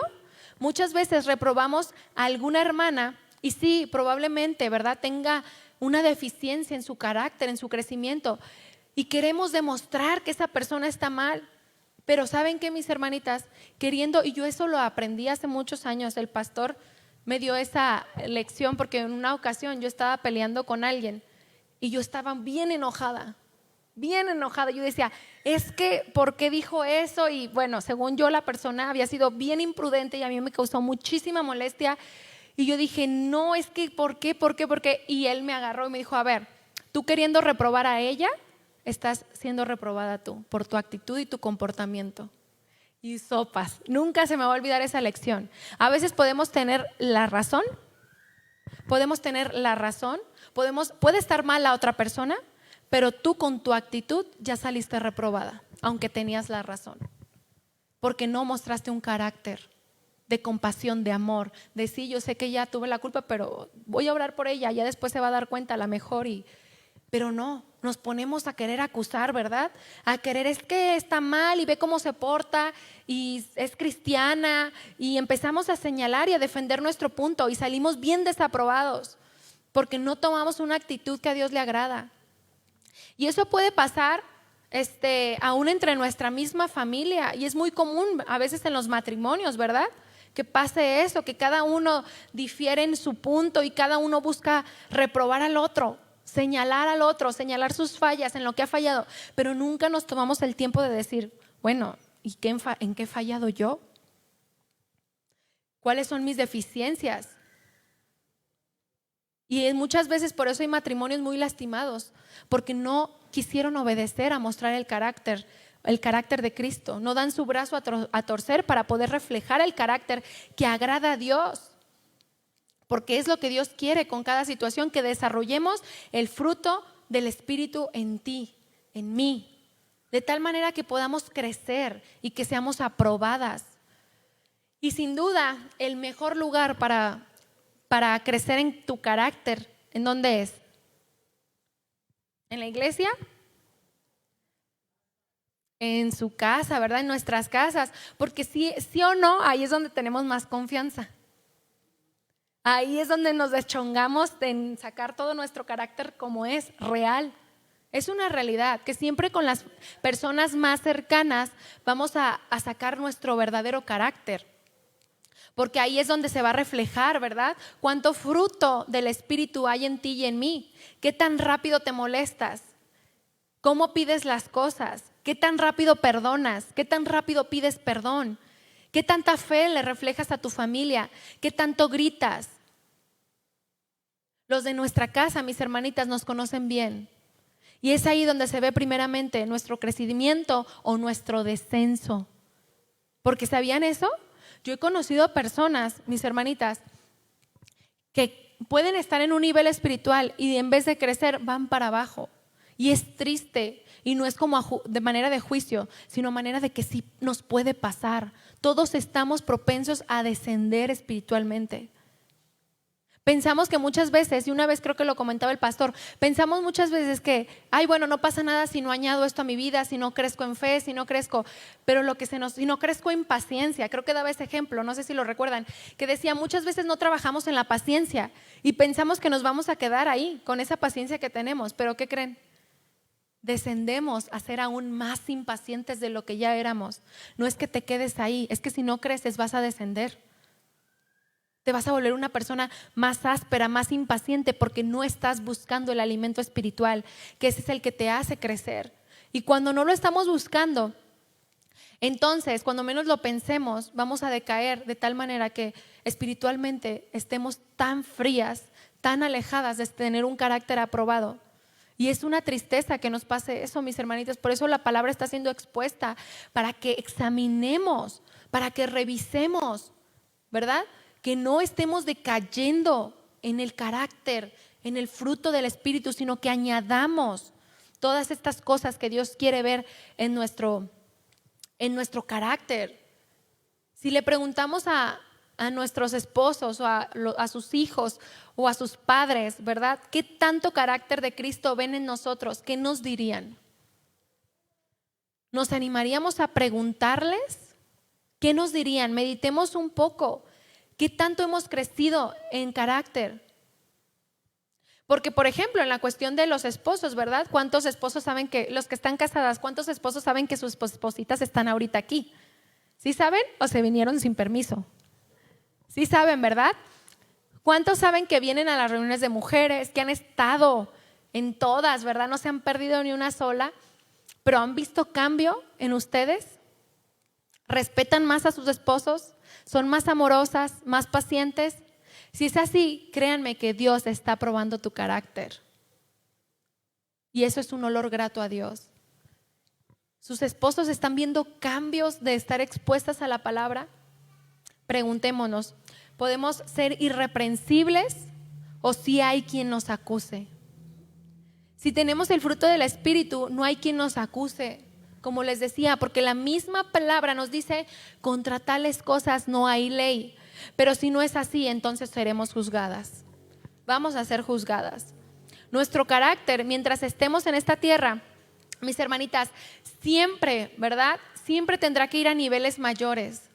Muchas veces reprobamos a alguna hermana y sí, probablemente, ¿verdad?, tenga una deficiencia en su carácter, en su crecimiento, y queremos demostrar que esa persona está mal. Pero ¿saben qué, mis hermanitas? Queriendo, y yo eso lo aprendí hace muchos años, el pastor me dio esa lección porque en una ocasión yo estaba peleando con alguien y yo estaba bien enojada. Yo decía, es que, ¿por qué dijo eso? Y bueno, según yo, la persona había sido bien imprudente y a mí me causó muchísima molestia. Y yo dije, no, es que, ¿por qué? Y él me agarró y me dijo, a ver, tú queriendo reprobar a ella, estás siendo reprobada tú por tu actitud y tu comportamiento. Y sopas, nunca se me va a olvidar esa lección. A veces podemos tener la razón, puede estar mal la otra persona, pero tú con tu actitud ya saliste reprobada, aunque tenías la razón, porque no mostraste un carácter de compasión, de amor, de sí, yo sé que ya tuve la culpa, pero voy a orar por ella, ya después se va a dar cuenta a lo mejor. Pero no, nos ponemos a querer acusar, ¿verdad? A querer, es que está mal y ve cómo se porta y es cristiana, y empezamos a señalar y a defender nuestro punto y salimos bien desaprobados porque no tomamos una actitud que a Dios le agrada. Y eso puede pasar aún entre nuestra misma familia, y es muy común a veces en los matrimonios, ¿verdad? Que pase eso, que cada uno difiere en su punto y cada uno busca reprobar al otro, señalar sus fallas, en lo que ha fallado, pero nunca nos tomamos el tiempo de decir, bueno, ¿y en qué he fallado yo? ¿Cuáles son mis deficiencias? Y muchas veces por eso hay matrimonios muy lastimados, porque no quisieron obedecer a mostrar el carácter de Cristo. No dan su brazo a torcer para poder reflejar el carácter que agrada a Dios. Porque es lo que Dios quiere con cada situación, que desarrollemos el fruto del Espíritu en ti, en mí, de tal manera que podamos crecer y que seamos aprobadas. Y sin duda, el mejor lugar para crecer en tu carácter, ¿en dónde es? ¿En la iglesia? En su casa, ¿verdad? En nuestras casas, porque sí o no, ahí es donde tenemos más confianza. Ahí es donde nos deschongamos en sacar todo nuestro carácter como es, real. Es una realidad que siempre con las personas más cercanas vamos a sacar nuestro verdadero carácter. Porque ahí es donde se va a reflejar, ¿verdad? Cuánto fruto del Espíritu hay en ti y en mí. ¿Qué tan rápido te molestas? ¿Cómo pides las cosas? ¿Qué tan rápido perdonas? ¿Qué tan rápido pides perdón? ¿Qué tanta fe le reflejas a tu familia? ¿Qué tanto gritas? Los de nuestra casa, mis hermanitas, nos conocen bien. Y es ahí donde se ve primeramente nuestro crecimiento o nuestro descenso. Porque ¿sabían eso? Yo he conocido personas, mis hermanitas, que pueden estar en un nivel espiritual y en vez de crecer van para abajo. Y es triste, y no es como de manera de juicio, sino manera de que sí nos puede pasar. Todos estamos propensos a descender espiritualmente. Pensamos que muchas veces, y una vez creo que lo comentaba el pastor, pensamos muchas veces que, ay, bueno, no pasa nada si no añado esto a mi vida, si no crezco en fe, si no crezco, pero si no crezco en paciencia. Creo que daba ese ejemplo, no sé si lo recuerdan, que decía, muchas veces no trabajamos en la paciencia y pensamos que nos vamos a quedar ahí con esa paciencia que tenemos, pero ¿qué creen? Descendemos a ser aún más impacientes de lo que ya éramos. No es que te quedes ahí, es que si no creces vas a descender. Te vas a volver una persona más áspera, más impaciente, porque no estás buscando el alimento espiritual, que ese es el que te hace crecer. Y cuando no lo estamos buscando, entonces, cuando menos lo pensemos, vamos a decaer de tal manera que espiritualmente estemos tan frías, tan alejadas de tener un carácter aprobado. Y es una tristeza que nos pase eso, mis hermanitas. Por eso la palabra está siendo expuesta, para que examinemos, para que revisemos, ¿verdad? Que no estemos decayendo en el carácter, en el fruto del Espíritu, sino que añadamos todas estas cosas que Dios quiere ver en nuestro carácter. Si le preguntamos a nuestros esposos o a sus hijos o a sus padres, ¿verdad? ¿Qué tanto carácter de Cristo ven en nosotros? ¿Qué nos dirían? ¿Nos animaríamos a preguntarles? ¿Qué nos dirían? Meditemos un poco. ¿Qué tanto hemos crecido en carácter? Porque, por ejemplo, en la cuestión de los esposos, ¿verdad? ¿Cuántos esposos saben que, los que están casadas, cuántos esposos saben que sus espositas están ahorita aquí? ¿Sí saben o se vinieron sin permiso? Sí saben, ¿verdad? ¿Cuántos saben que vienen a las reuniones de mujeres, que han estado en todas, ¿verdad? No se han perdido ni una sola, pero han visto cambio en ustedes. ¿Respetan más a sus esposos? ¿Son más amorosas, más pacientes? Si es así, créanme que Dios está probando tu carácter. Y eso es un olor grato a Dios. ¿Sus esposos están viendo cambios de estar expuestas a la palabra? Preguntémonos, ¿podemos ser irreprensibles o si hay quien nos acuse? Si tenemos el fruto del Espíritu, no hay quien nos acuse, como les decía, porque la misma palabra nos dice, contra tales cosas no hay ley. Pero si no es así, entonces seremos juzgadas. Vamos a ser juzgadas. Nuestro carácter, mientras estemos en esta tierra, mis hermanitas, siempre, ¿verdad? Siempre tendrá que ir a niveles mayores.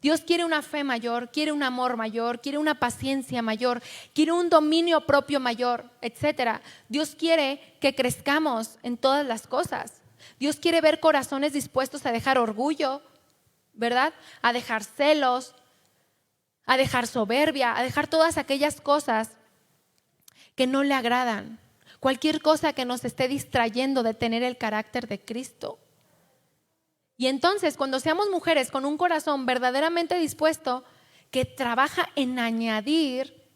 Dios quiere una fe mayor, quiere un amor mayor, quiere una paciencia mayor, quiere un dominio propio mayor, etcétera. Dios quiere que crezcamos en todas las cosas. Dios quiere ver corazones dispuestos a dejar orgullo, ¿verdad? A dejar celos, a dejar soberbia, a dejar todas aquellas cosas que no le agradan. Cualquier cosa que nos esté distrayendo de tener el carácter de Cristo. Y entonces, cuando seamos mujeres con un corazón verdaderamente dispuesto, que trabaja en añadir,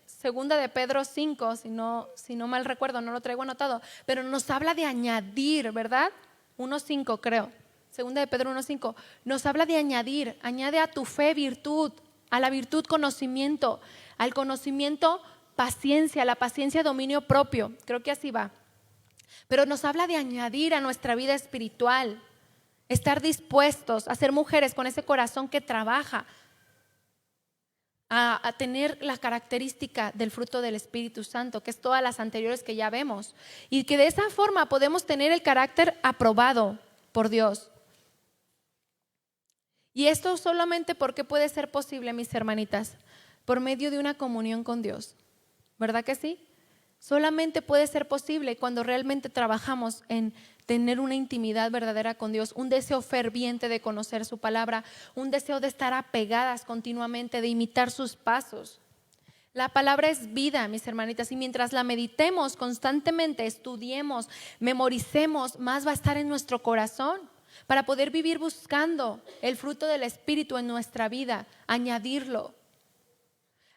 segunda de Pedro 5, si no mal recuerdo, no lo traigo anotado, pero nos habla de añadir, ¿verdad? 1:5 creo. Segunda de Pedro 1:5, nos habla de añadir, añade a tu fe virtud, a la virtud conocimiento, al conocimiento paciencia, a la paciencia dominio propio, creo que así va. Pero nos habla de añadir a nuestra vida espiritual, estar dispuestos a ser mujeres con ese corazón que trabaja, a tener la característica del fruto del Espíritu Santo, que es todas las anteriores que ya vemos, y que de esa forma podemos tener el carácter aprobado por Dios. Y esto solamente porque puede ser posible, mis hermanitas, por medio de una comunión con Dios, ¿verdad que sí? Solamente puede ser posible cuando realmente trabajamos en tener una intimidad verdadera con Dios, un deseo ferviente de conocer su palabra, un deseo de estar apegadas continuamente, de imitar sus pasos. La palabra es vida, mis hermanitas, y mientras la meditemos constantemente, estudiemos, memoricemos, más va a estar en nuestro corazón para poder vivir buscando el fruto del Espíritu en nuestra vida, añadirlo.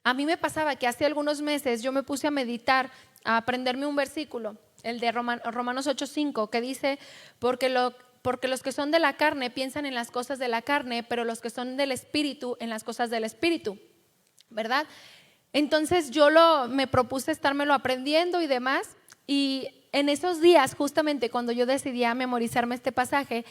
A mí me pasaba que hace algunos meses yo me puse a meditar, a aprenderme un versículo, el de Romanos 8:5, que dice, porque los que son de la carne piensan en las cosas de la carne, pero los que son del Espíritu en las cosas del Espíritu, ¿verdad? Entonces yo me propuse estármelo aprendiendo y demás, y en esos días, justamente cuando yo decidí a memorizarme este pasaje,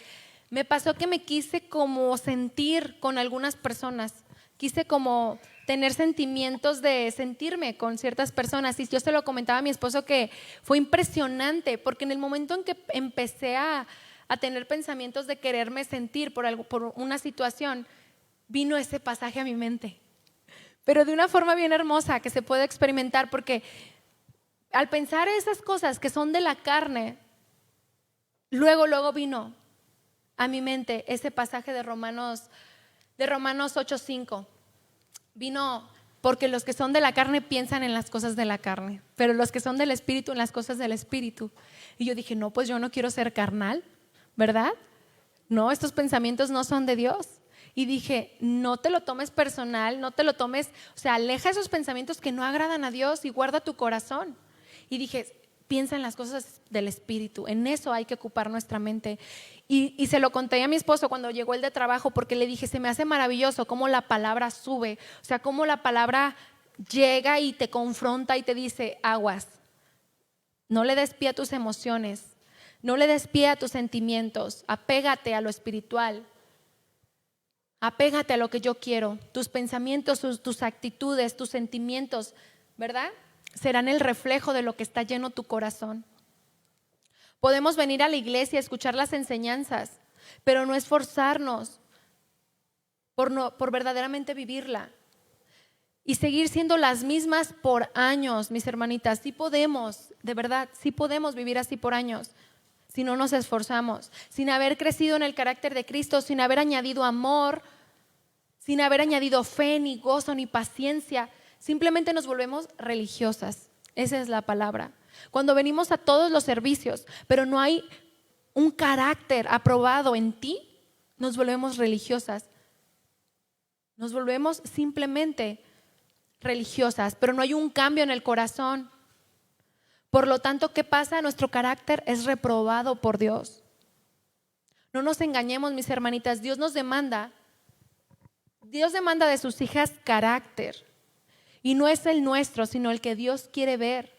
me pasó que me quise como sentir con algunas personas, quise como tener sentimientos de sentirme con ciertas personas. Y yo se lo comentaba a mi esposo que fue impresionante, porque en el momento en que empecé a tener pensamientos de quererme sentir por una situación, vino ese pasaje a mi mente, pero de una forma bien hermosa que se puede experimentar, porque al pensar esas cosas que son de la carne, luego vino a mi mente ese pasaje de Romanos 8:5. Vino porque los que son de la carne piensan en las cosas de la carne, pero los que son del Espíritu en las cosas del Espíritu. Y yo dije, no, pues yo no quiero ser carnal, ¿verdad? No, estos pensamientos no son de Dios. Y dije, no te lo tomes personal, no te lo tomes, o sea, aleja esos pensamientos que no agradan a Dios y guarda tu corazón. Y dije, piensa en las cosas del Espíritu, en eso hay que ocupar nuestra mente. Y se lo conté a mi esposo cuando llegó el de trabajo, porque le dije, se me hace maravilloso cómo la palabra sube, o sea, cómo la palabra llega y te confronta y te dice, aguas, no le des pie a tus emociones, no le des pie a tus sentimientos, apégate a lo espiritual, apégate a lo que yo quiero, tus pensamientos, tus actitudes, tus sentimientos, ¿verdad? Serán el reflejo de lo que está lleno tu corazón. Podemos venir a la iglesia a escuchar las enseñanzas, pero no esforzarnos por verdaderamente vivirla. y seguir siendo las mismas por años, mis hermanitas. Sí podemos, de verdad, sí podemos vivir así por años si no nos esforzamos, sin haber crecido en el carácter de Cristo, sin haber añadido amor, sin haber añadido fe, ni gozo, ni paciencia. Simplemente nos volvemos religiosas. Esa es la palabra. Cuando venimos a todos los servicios, pero no hay un carácter aprobado en ti, nos volvemos religiosas. Nos volvemos simplemente religiosas, pero no hay un cambio en el corazón. Por lo tanto, ¿qué pasa? Nuestro carácter es reprobado por Dios. No nos engañemos, mis hermanitas. Dios demanda de sus hijas carácter. Y no es el nuestro, sino el que Dios quiere ver.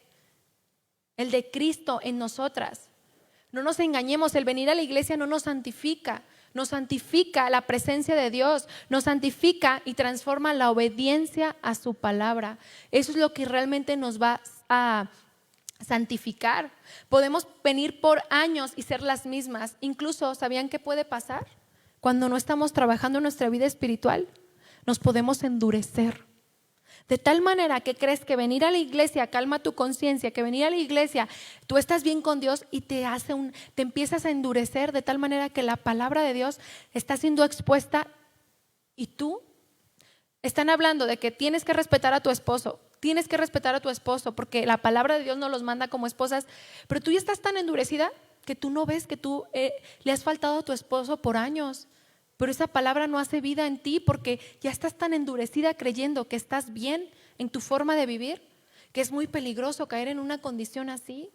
El de Cristo en nosotras. No nos engañemos, el venir a la iglesia no nos santifica. Nos santifica la presencia de Dios, nos santifica y transforma la obediencia a su palabra. Eso es lo que realmente nos va a santificar. Podemos venir por años y ser las mismas. Incluso, ¿sabían qué puede pasar? Cuando no estamos trabajando en nuestra vida espiritual, nos podemos endurecer. De tal manera que crees que venir a la iglesia calma tu conciencia, que venir a la iglesia tú estás bien con Dios y te empiezas a endurecer de tal manera que la palabra de Dios está siendo expuesta y tú están hablando de que tienes que respetar a tu esposo, porque la palabra de Dios nos los manda como esposas, pero tú ya estás tan endurecida que tú no ves que tú le has faltado a tu esposo por años. Pero esa palabra no hace vida en ti porque ya estás tan endurecida creyendo que estás bien en tu forma de vivir, que es muy peligroso caer en una condición así.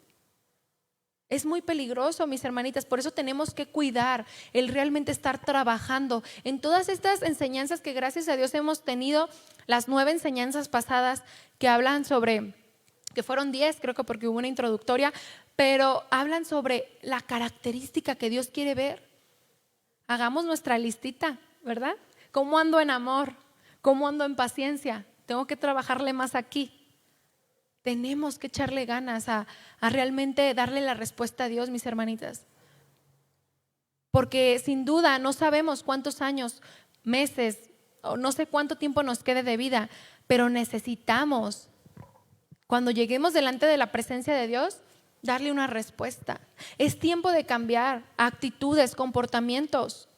Es muy peligroso, mis hermanitas. Por eso tenemos que cuidar el realmente estar trabajando en todas estas enseñanzas que gracias a Dios hemos tenido, las 9 enseñanzas pasadas que hablan sobre, que fueron 10, creo que porque hubo una introductoria, pero hablan sobre la característica que Dios quiere ver. Hagamos nuestra listita, ¿verdad? ¿Cómo ando en amor? ¿Cómo ando en paciencia? Tengo que trabajarle más aquí. Tenemos que echarle ganas a realmente darle la respuesta a Dios, mis hermanitas. Porque sin duda no sabemos cuántos años, meses, o no sé cuánto tiempo nos quede de vida, pero necesitamos, cuando lleguemos delante de la presencia de Dios, darle una respuesta. Es tiempo de cambiar actitudes, comportamientos,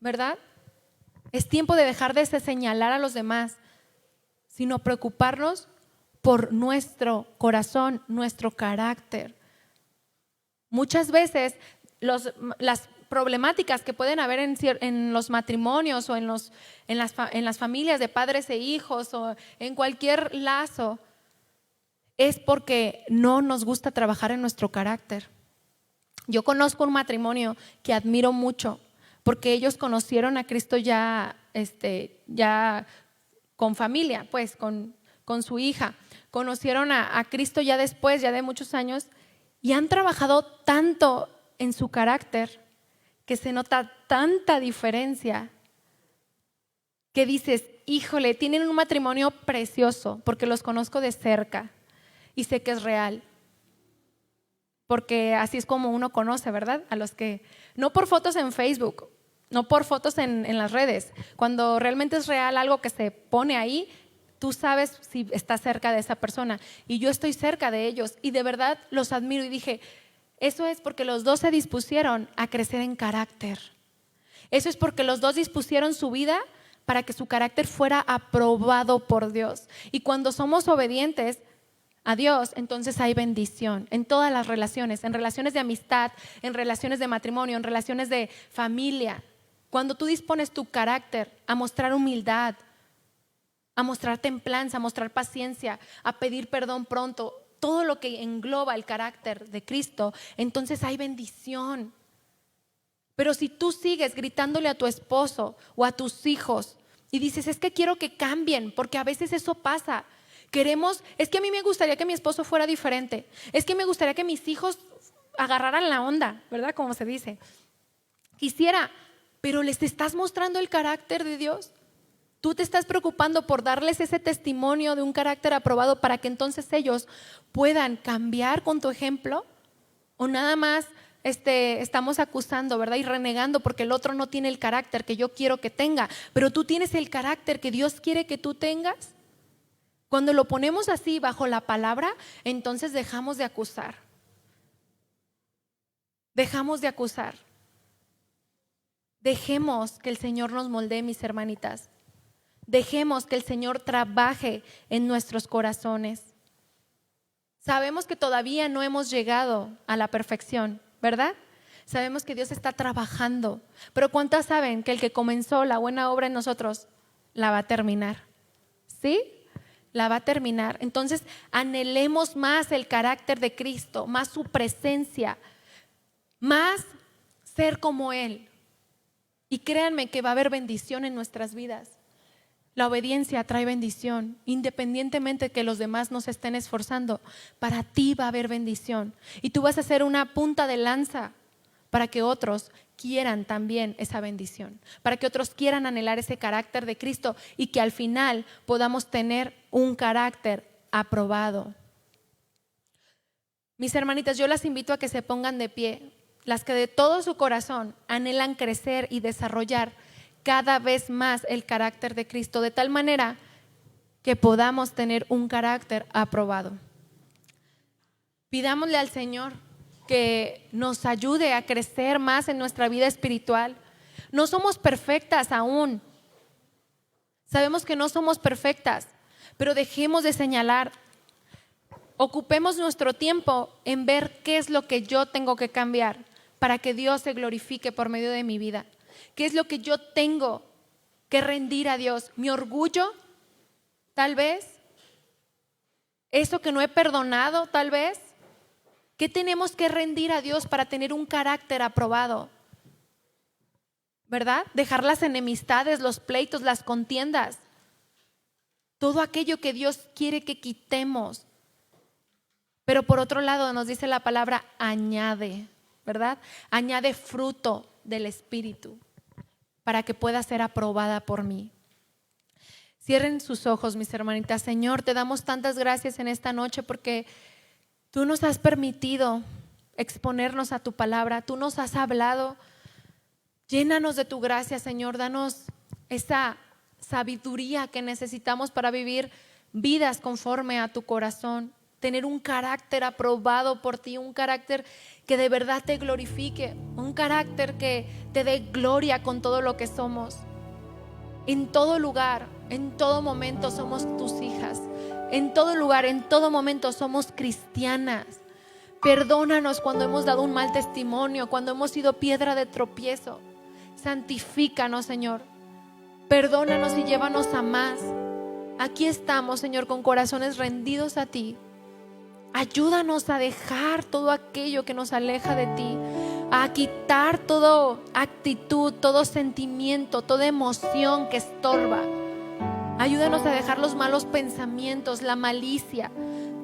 ¿verdad? Es tiempo de dejar de señalar a los demás, sino preocuparnos por nuestro corazón, nuestro carácter. Muchas veces las problemáticas que pueden haber en los matrimonios o en las familias de padres e hijos o en cualquier lazo, es porque no nos gusta trabajar en nuestro carácter. Yo conozco un matrimonio que admiro mucho porque ellos conocieron a Cristo ya con familia, pues con su hija. Conocieron a Cristo ya después, ya de muchos años, y han trabajado tanto en su carácter que se nota tanta diferencia que dices, híjole, tienen un matrimonio precioso porque los conozco de cerca. Y sé que es real, porque así es como uno conoce, ¿verdad? A los que, no por fotos en Facebook, no por fotos en las redes, cuando realmente es real algo que se pone ahí, tú sabes si estás cerca de esa persona. Y yo estoy cerca de ellos y de verdad los admiro y dije, eso es porque los dos se dispusieron a crecer en carácter. Eso es porque los dos dispusieron su vida para que su carácter fuera aprobado por Dios. Y cuando somos obedientes a Dios, entonces hay bendición en todas las relaciones, en relaciones de amistad, en relaciones de matrimonio, en relaciones de familia. Cuando tú dispones tu carácter a mostrar humildad, a mostrar templanza, a mostrar paciencia, a pedir perdón pronto, todo lo que engloba el carácter de Cristo, entonces hay bendición. Pero si tú sigues gritándole a tu esposo o a tus hijos y dices, es que quiero que cambien, porque a veces eso pasa. Es que a mí me gustaría que mi esposo fuera diferente, es que me gustaría que mis hijos agarraran la onda, ¿verdad? Como se dice. Quisiera, pero les estás mostrando el carácter de Dios. Tú te estás preocupando por darles ese testimonio de un carácter aprobado para que entonces ellos puedan cambiar con tu ejemplo, o nada más estamos acusando, ¿verdad? Y renegando porque el otro no tiene el carácter que yo quiero que tenga, pero tú tienes el carácter que Dios quiere que tú tengas. Cuando lo ponemos así bajo la palabra, entonces dejamos de acusar. Dejamos de acusar. Dejemos que el Señor nos moldee, mis hermanitas. Dejemos que el Señor trabaje en nuestros corazones. Sabemos que todavía no hemos llegado a la perfección, ¿verdad? Sabemos que Dios está trabajando, pero ¿cuántas saben que el que comenzó la buena obra en nosotros la va a terminar? ¿Sí? La va a terminar. Entonces, anhelemos más el carácter de Cristo, más su presencia, más ser como Él. Y créanme que va a haber bendición en nuestras vidas. La obediencia trae bendición, independientemente de que los demás no se estén esforzando. Para ti va a haber bendición y tú vas a ser una punta de lanza para que otros quieran también esa bendición, para que otros quieran anhelar ese carácter de Cristo y que al final podamos tener un carácter aprobado. Mis hermanitas, yo las invito a que se pongan de pie, las que de todo su corazón anhelan crecer y desarrollar cada vez más el carácter de Cristo, de tal manera que podamos tener un carácter aprobado. Pidámosle al Señor que nos ayude a crecer más en nuestra vida espiritual. No somos perfectas aún. Sabemos que no somos perfectas, pero dejemos de señalar. Ocupemos nuestro tiempo en ver qué es lo que yo tengo que cambiar para que Dios se glorifique por medio de mi vida. ¿Qué es lo que yo tengo que rendir a Dios? ¿Mi orgullo? Tal vez. ¿Eso que no he perdonado? Tal vez. ¿Qué tenemos que rendir a Dios para tener un carácter aprobado? ¿Verdad? Dejar las enemistades, los pleitos, las contiendas. Todo aquello que Dios quiere que quitemos. Pero por otro lado nos dice la palabra añade, ¿verdad? Añade fruto del Espíritu para que pueda ser aprobada por mí. Cierren sus ojos, mis hermanitas. Señor, te damos tantas gracias en esta noche porque tú nos has permitido exponernos a tu palabra. Tú nos has hablado. Llénanos de tu gracia, Señor. Danos esa sabiduría que necesitamos para vivir vidas conforme a tu corazón. Tener un carácter aprobado por ti, un carácter que de verdad te glorifique, un carácter que te dé gloria con todo lo que somos. En todo lugar, en todo momento somos tus hijas. En todo lugar, en todo momento somos cristianas. Perdónanos cuando hemos dado un mal testimonio, cuando hemos sido piedra de tropiezo. Santifícanos, Señor. Perdónanos y llévanos a más. Aquí estamos, Señor, con corazones rendidos a ti. Ayúdanos a dejar todo aquello que nos aleja de ti, a quitar toda actitud, todo sentimiento, toda emoción que estorba. Ayúdanos a dejar los malos pensamientos, la malicia,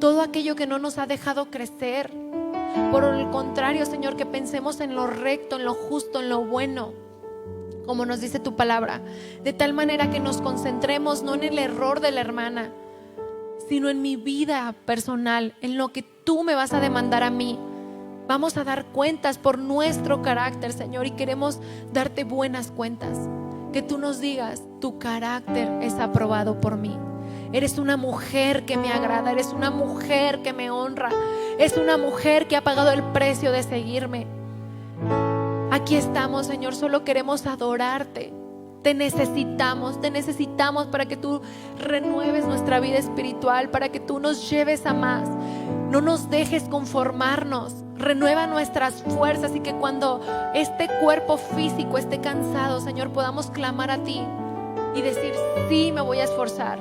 todo aquello que no nos ha dejado crecer. Por el contrario, Señor, que pensemos en lo recto, en lo justo, en lo bueno, como nos dice tu palabra, de tal manera que nos concentremos no en el error de la hermana, sino en mi vida personal, en lo que tú me vas a demandar a mí. Vamos a dar cuentas por nuestro carácter, Señor, y queremos darte buenas cuentas. Que tú nos digas, tu carácter es aprobado por mí. Eres una mujer que me agrada, eres una mujer que me honra, es una mujer que ha pagado el precio de seguirme. Aquí estamos, Señor, solo queremos adorarte. Te necesitamos para que tú renueves nuestra vida espiritual, para que tú nos lleves a más. No nos dejes conformarnos, renueva nuestras fuerzas y que cuando este cuerpo físico esté cansado, Señor, podamos clamar a ti y decir, sí, me voy a esforzar.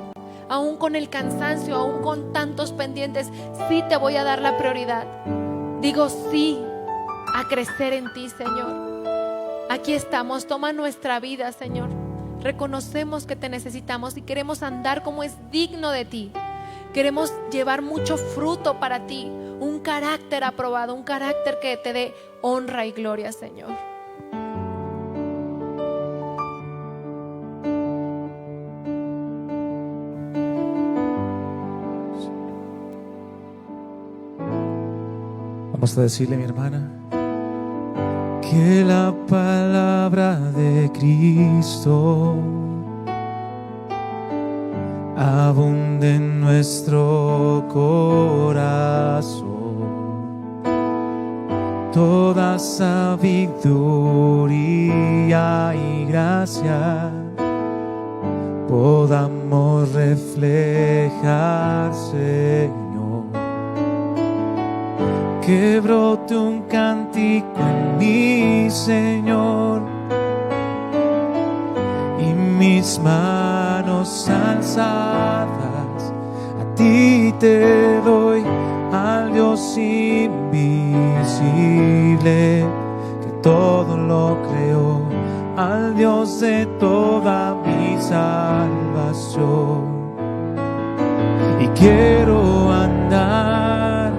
Aún con el cansancio, aún con tantos pendientes, sí te voy a dar la prioridad. Digo sí a crecer en ti, Señor. Aquí estamos, toma nuestra vida, Señor. Reconocemos que te necesitamos y queremos andar como es digno de ti. Queremos llevar mucho fruto para ti, un carácter aprobado, un carácter que te dé honra y gloria, Señor. Vamos a decirle, mi hermana, que la palabra de Cristo abunde en nuestro corazón toda sabiduría y gracia, podamos reflejar, Señor, que brote un cántico en mí, Señor, y mis manos alzadas a ti te doy, al Dios invisible que todo lo creó, al Dios de toda mi salvación. Y quiero andar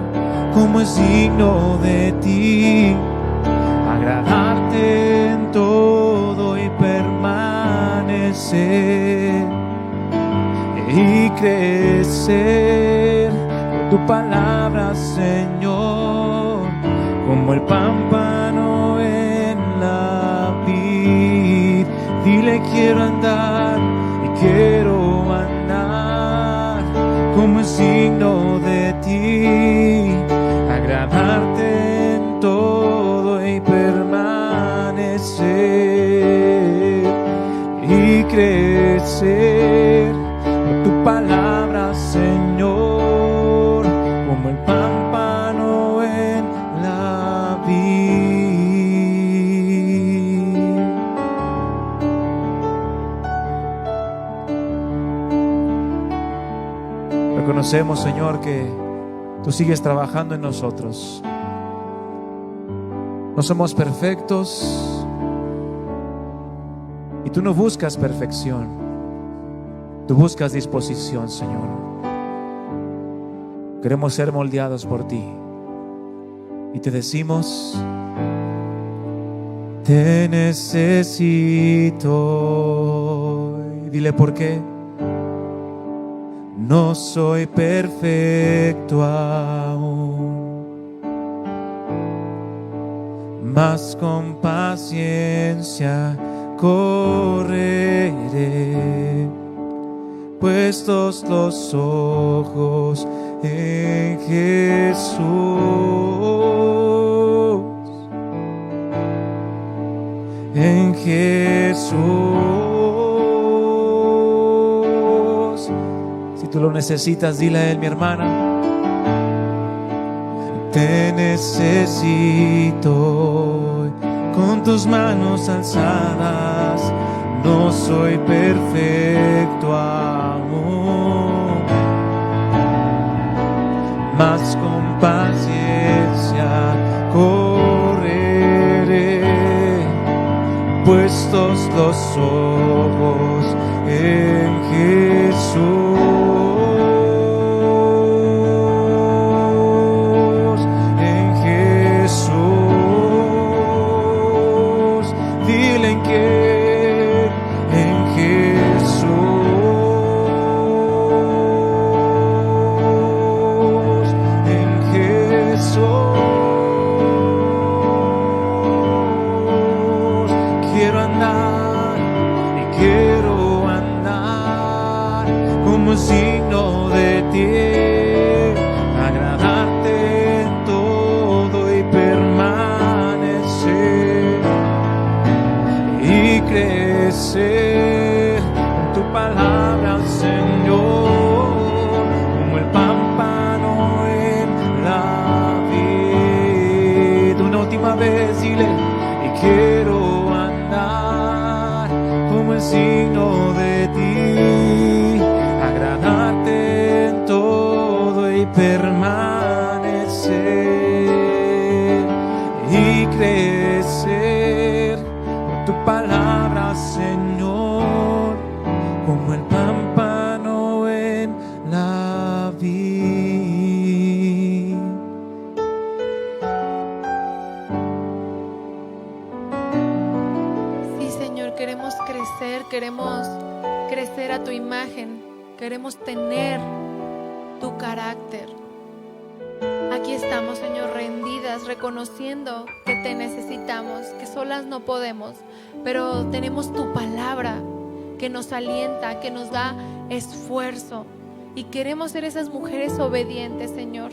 como es digno de ti, agradarte en todo y permanecer y crecer con tu palabra, Señor, como el pámpano en la vid. Dile: quiero andar y quiero andar como es digno de ti, agradarte en todo y permanecer y crecer con tu palabra, Señor, como el pámpano en la vid. Reconocemos, Señor, que tú sigues trabajando en nosotros. No somos perfectos y tú no buscas perfección, tú buscas disposición, Señor. Queremos ser moldeados por ti y te decimos: te necesito. Y dile por qué. No soy perfecto aún, mas con paciencia correré, puestos los ojos en Jesús, en Jesús. Si tú lo necesitas, dile a Él: mi hermana, te necesito. Con tus manos alzadas, no soy perfecto aún, mas con paciencia correré, puestos los ojos en Jesús, en Jesús. Dile en que, en Jesús, en Jesús. Quiero andar y quiero andar como es digno de ti, agradarte en todo y permanecer y crecer en tu palabra, Señor, como el pámpano en la vid. Una última vez, dile: y quiero andar como es digno de ti, agradarte en todo y permanecer y crecer con tu palabra, Señor, como el pámpano en la vid. Sí, Señor, queremos crecer a tu imagen, queremos tener tu carácter. Aquí estamos, Señor, rendidas, reconociendo que te necesitamos, que solas no podemos, pero tenemos tu palabra que nos alienta, que nos da esfuerzo. Y queremos ser esas mujeres obedientes, Señor.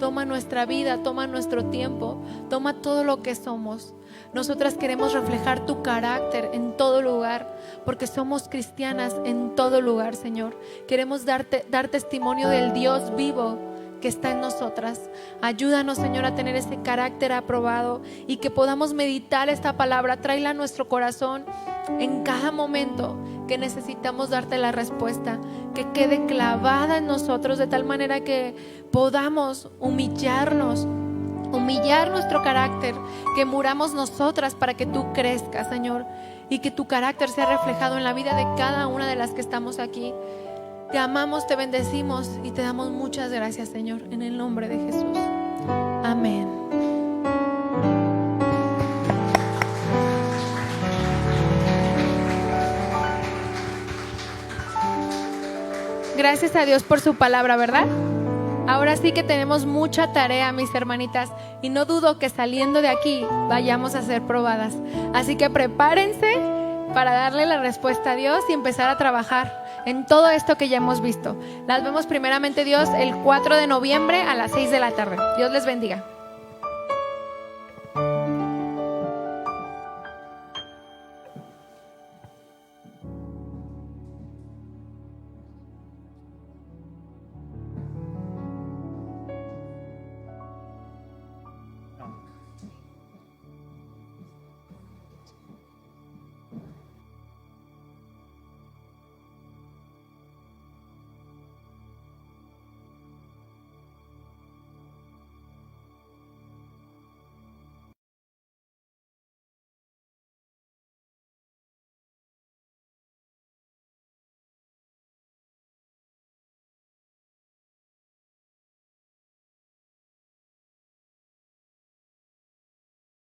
Toma nuestra vida, toma nuestro tiempo, toma todo lo que somos. Nosotras queremos reflejar tu carácter en todo lugar, porque somos cristianas en todo lugar, Señor. Queremos dar testimonio del Dios vivo que está en nosotras. Ayúdanos, Señor, a tener ese carácter aprobado y que podamos meditar esta palabra. Tráela a nuestro corazón en cada momento que necesitamos darte la respuesta, que quede clavada en nosotros de tal manera que podamos humillar nuestro carácter, que muramos nosotras para que tú crezcas, Señor, y que tu carácter sea reflejado en la vida de cada una de las que estamos aquí. Te amamos, te bendecimos y te damos muchas gracias, Señor, en el nombre de Jesús. Amén. Gracias a Dios por su palabra, ¿verdad? Ahora sí que tenemos mucha tarea, mis hermanitas, y no dudo que saliendo de aquí vayamos a ser probadas. Así que prepárense para darle la respuesta a Dios y empezar a trabajar en todo esto que ya hemos visto. Las vemos primeramente, Dios, el 4 de noviembre a las 6 de la tarde. Dios les bendiga.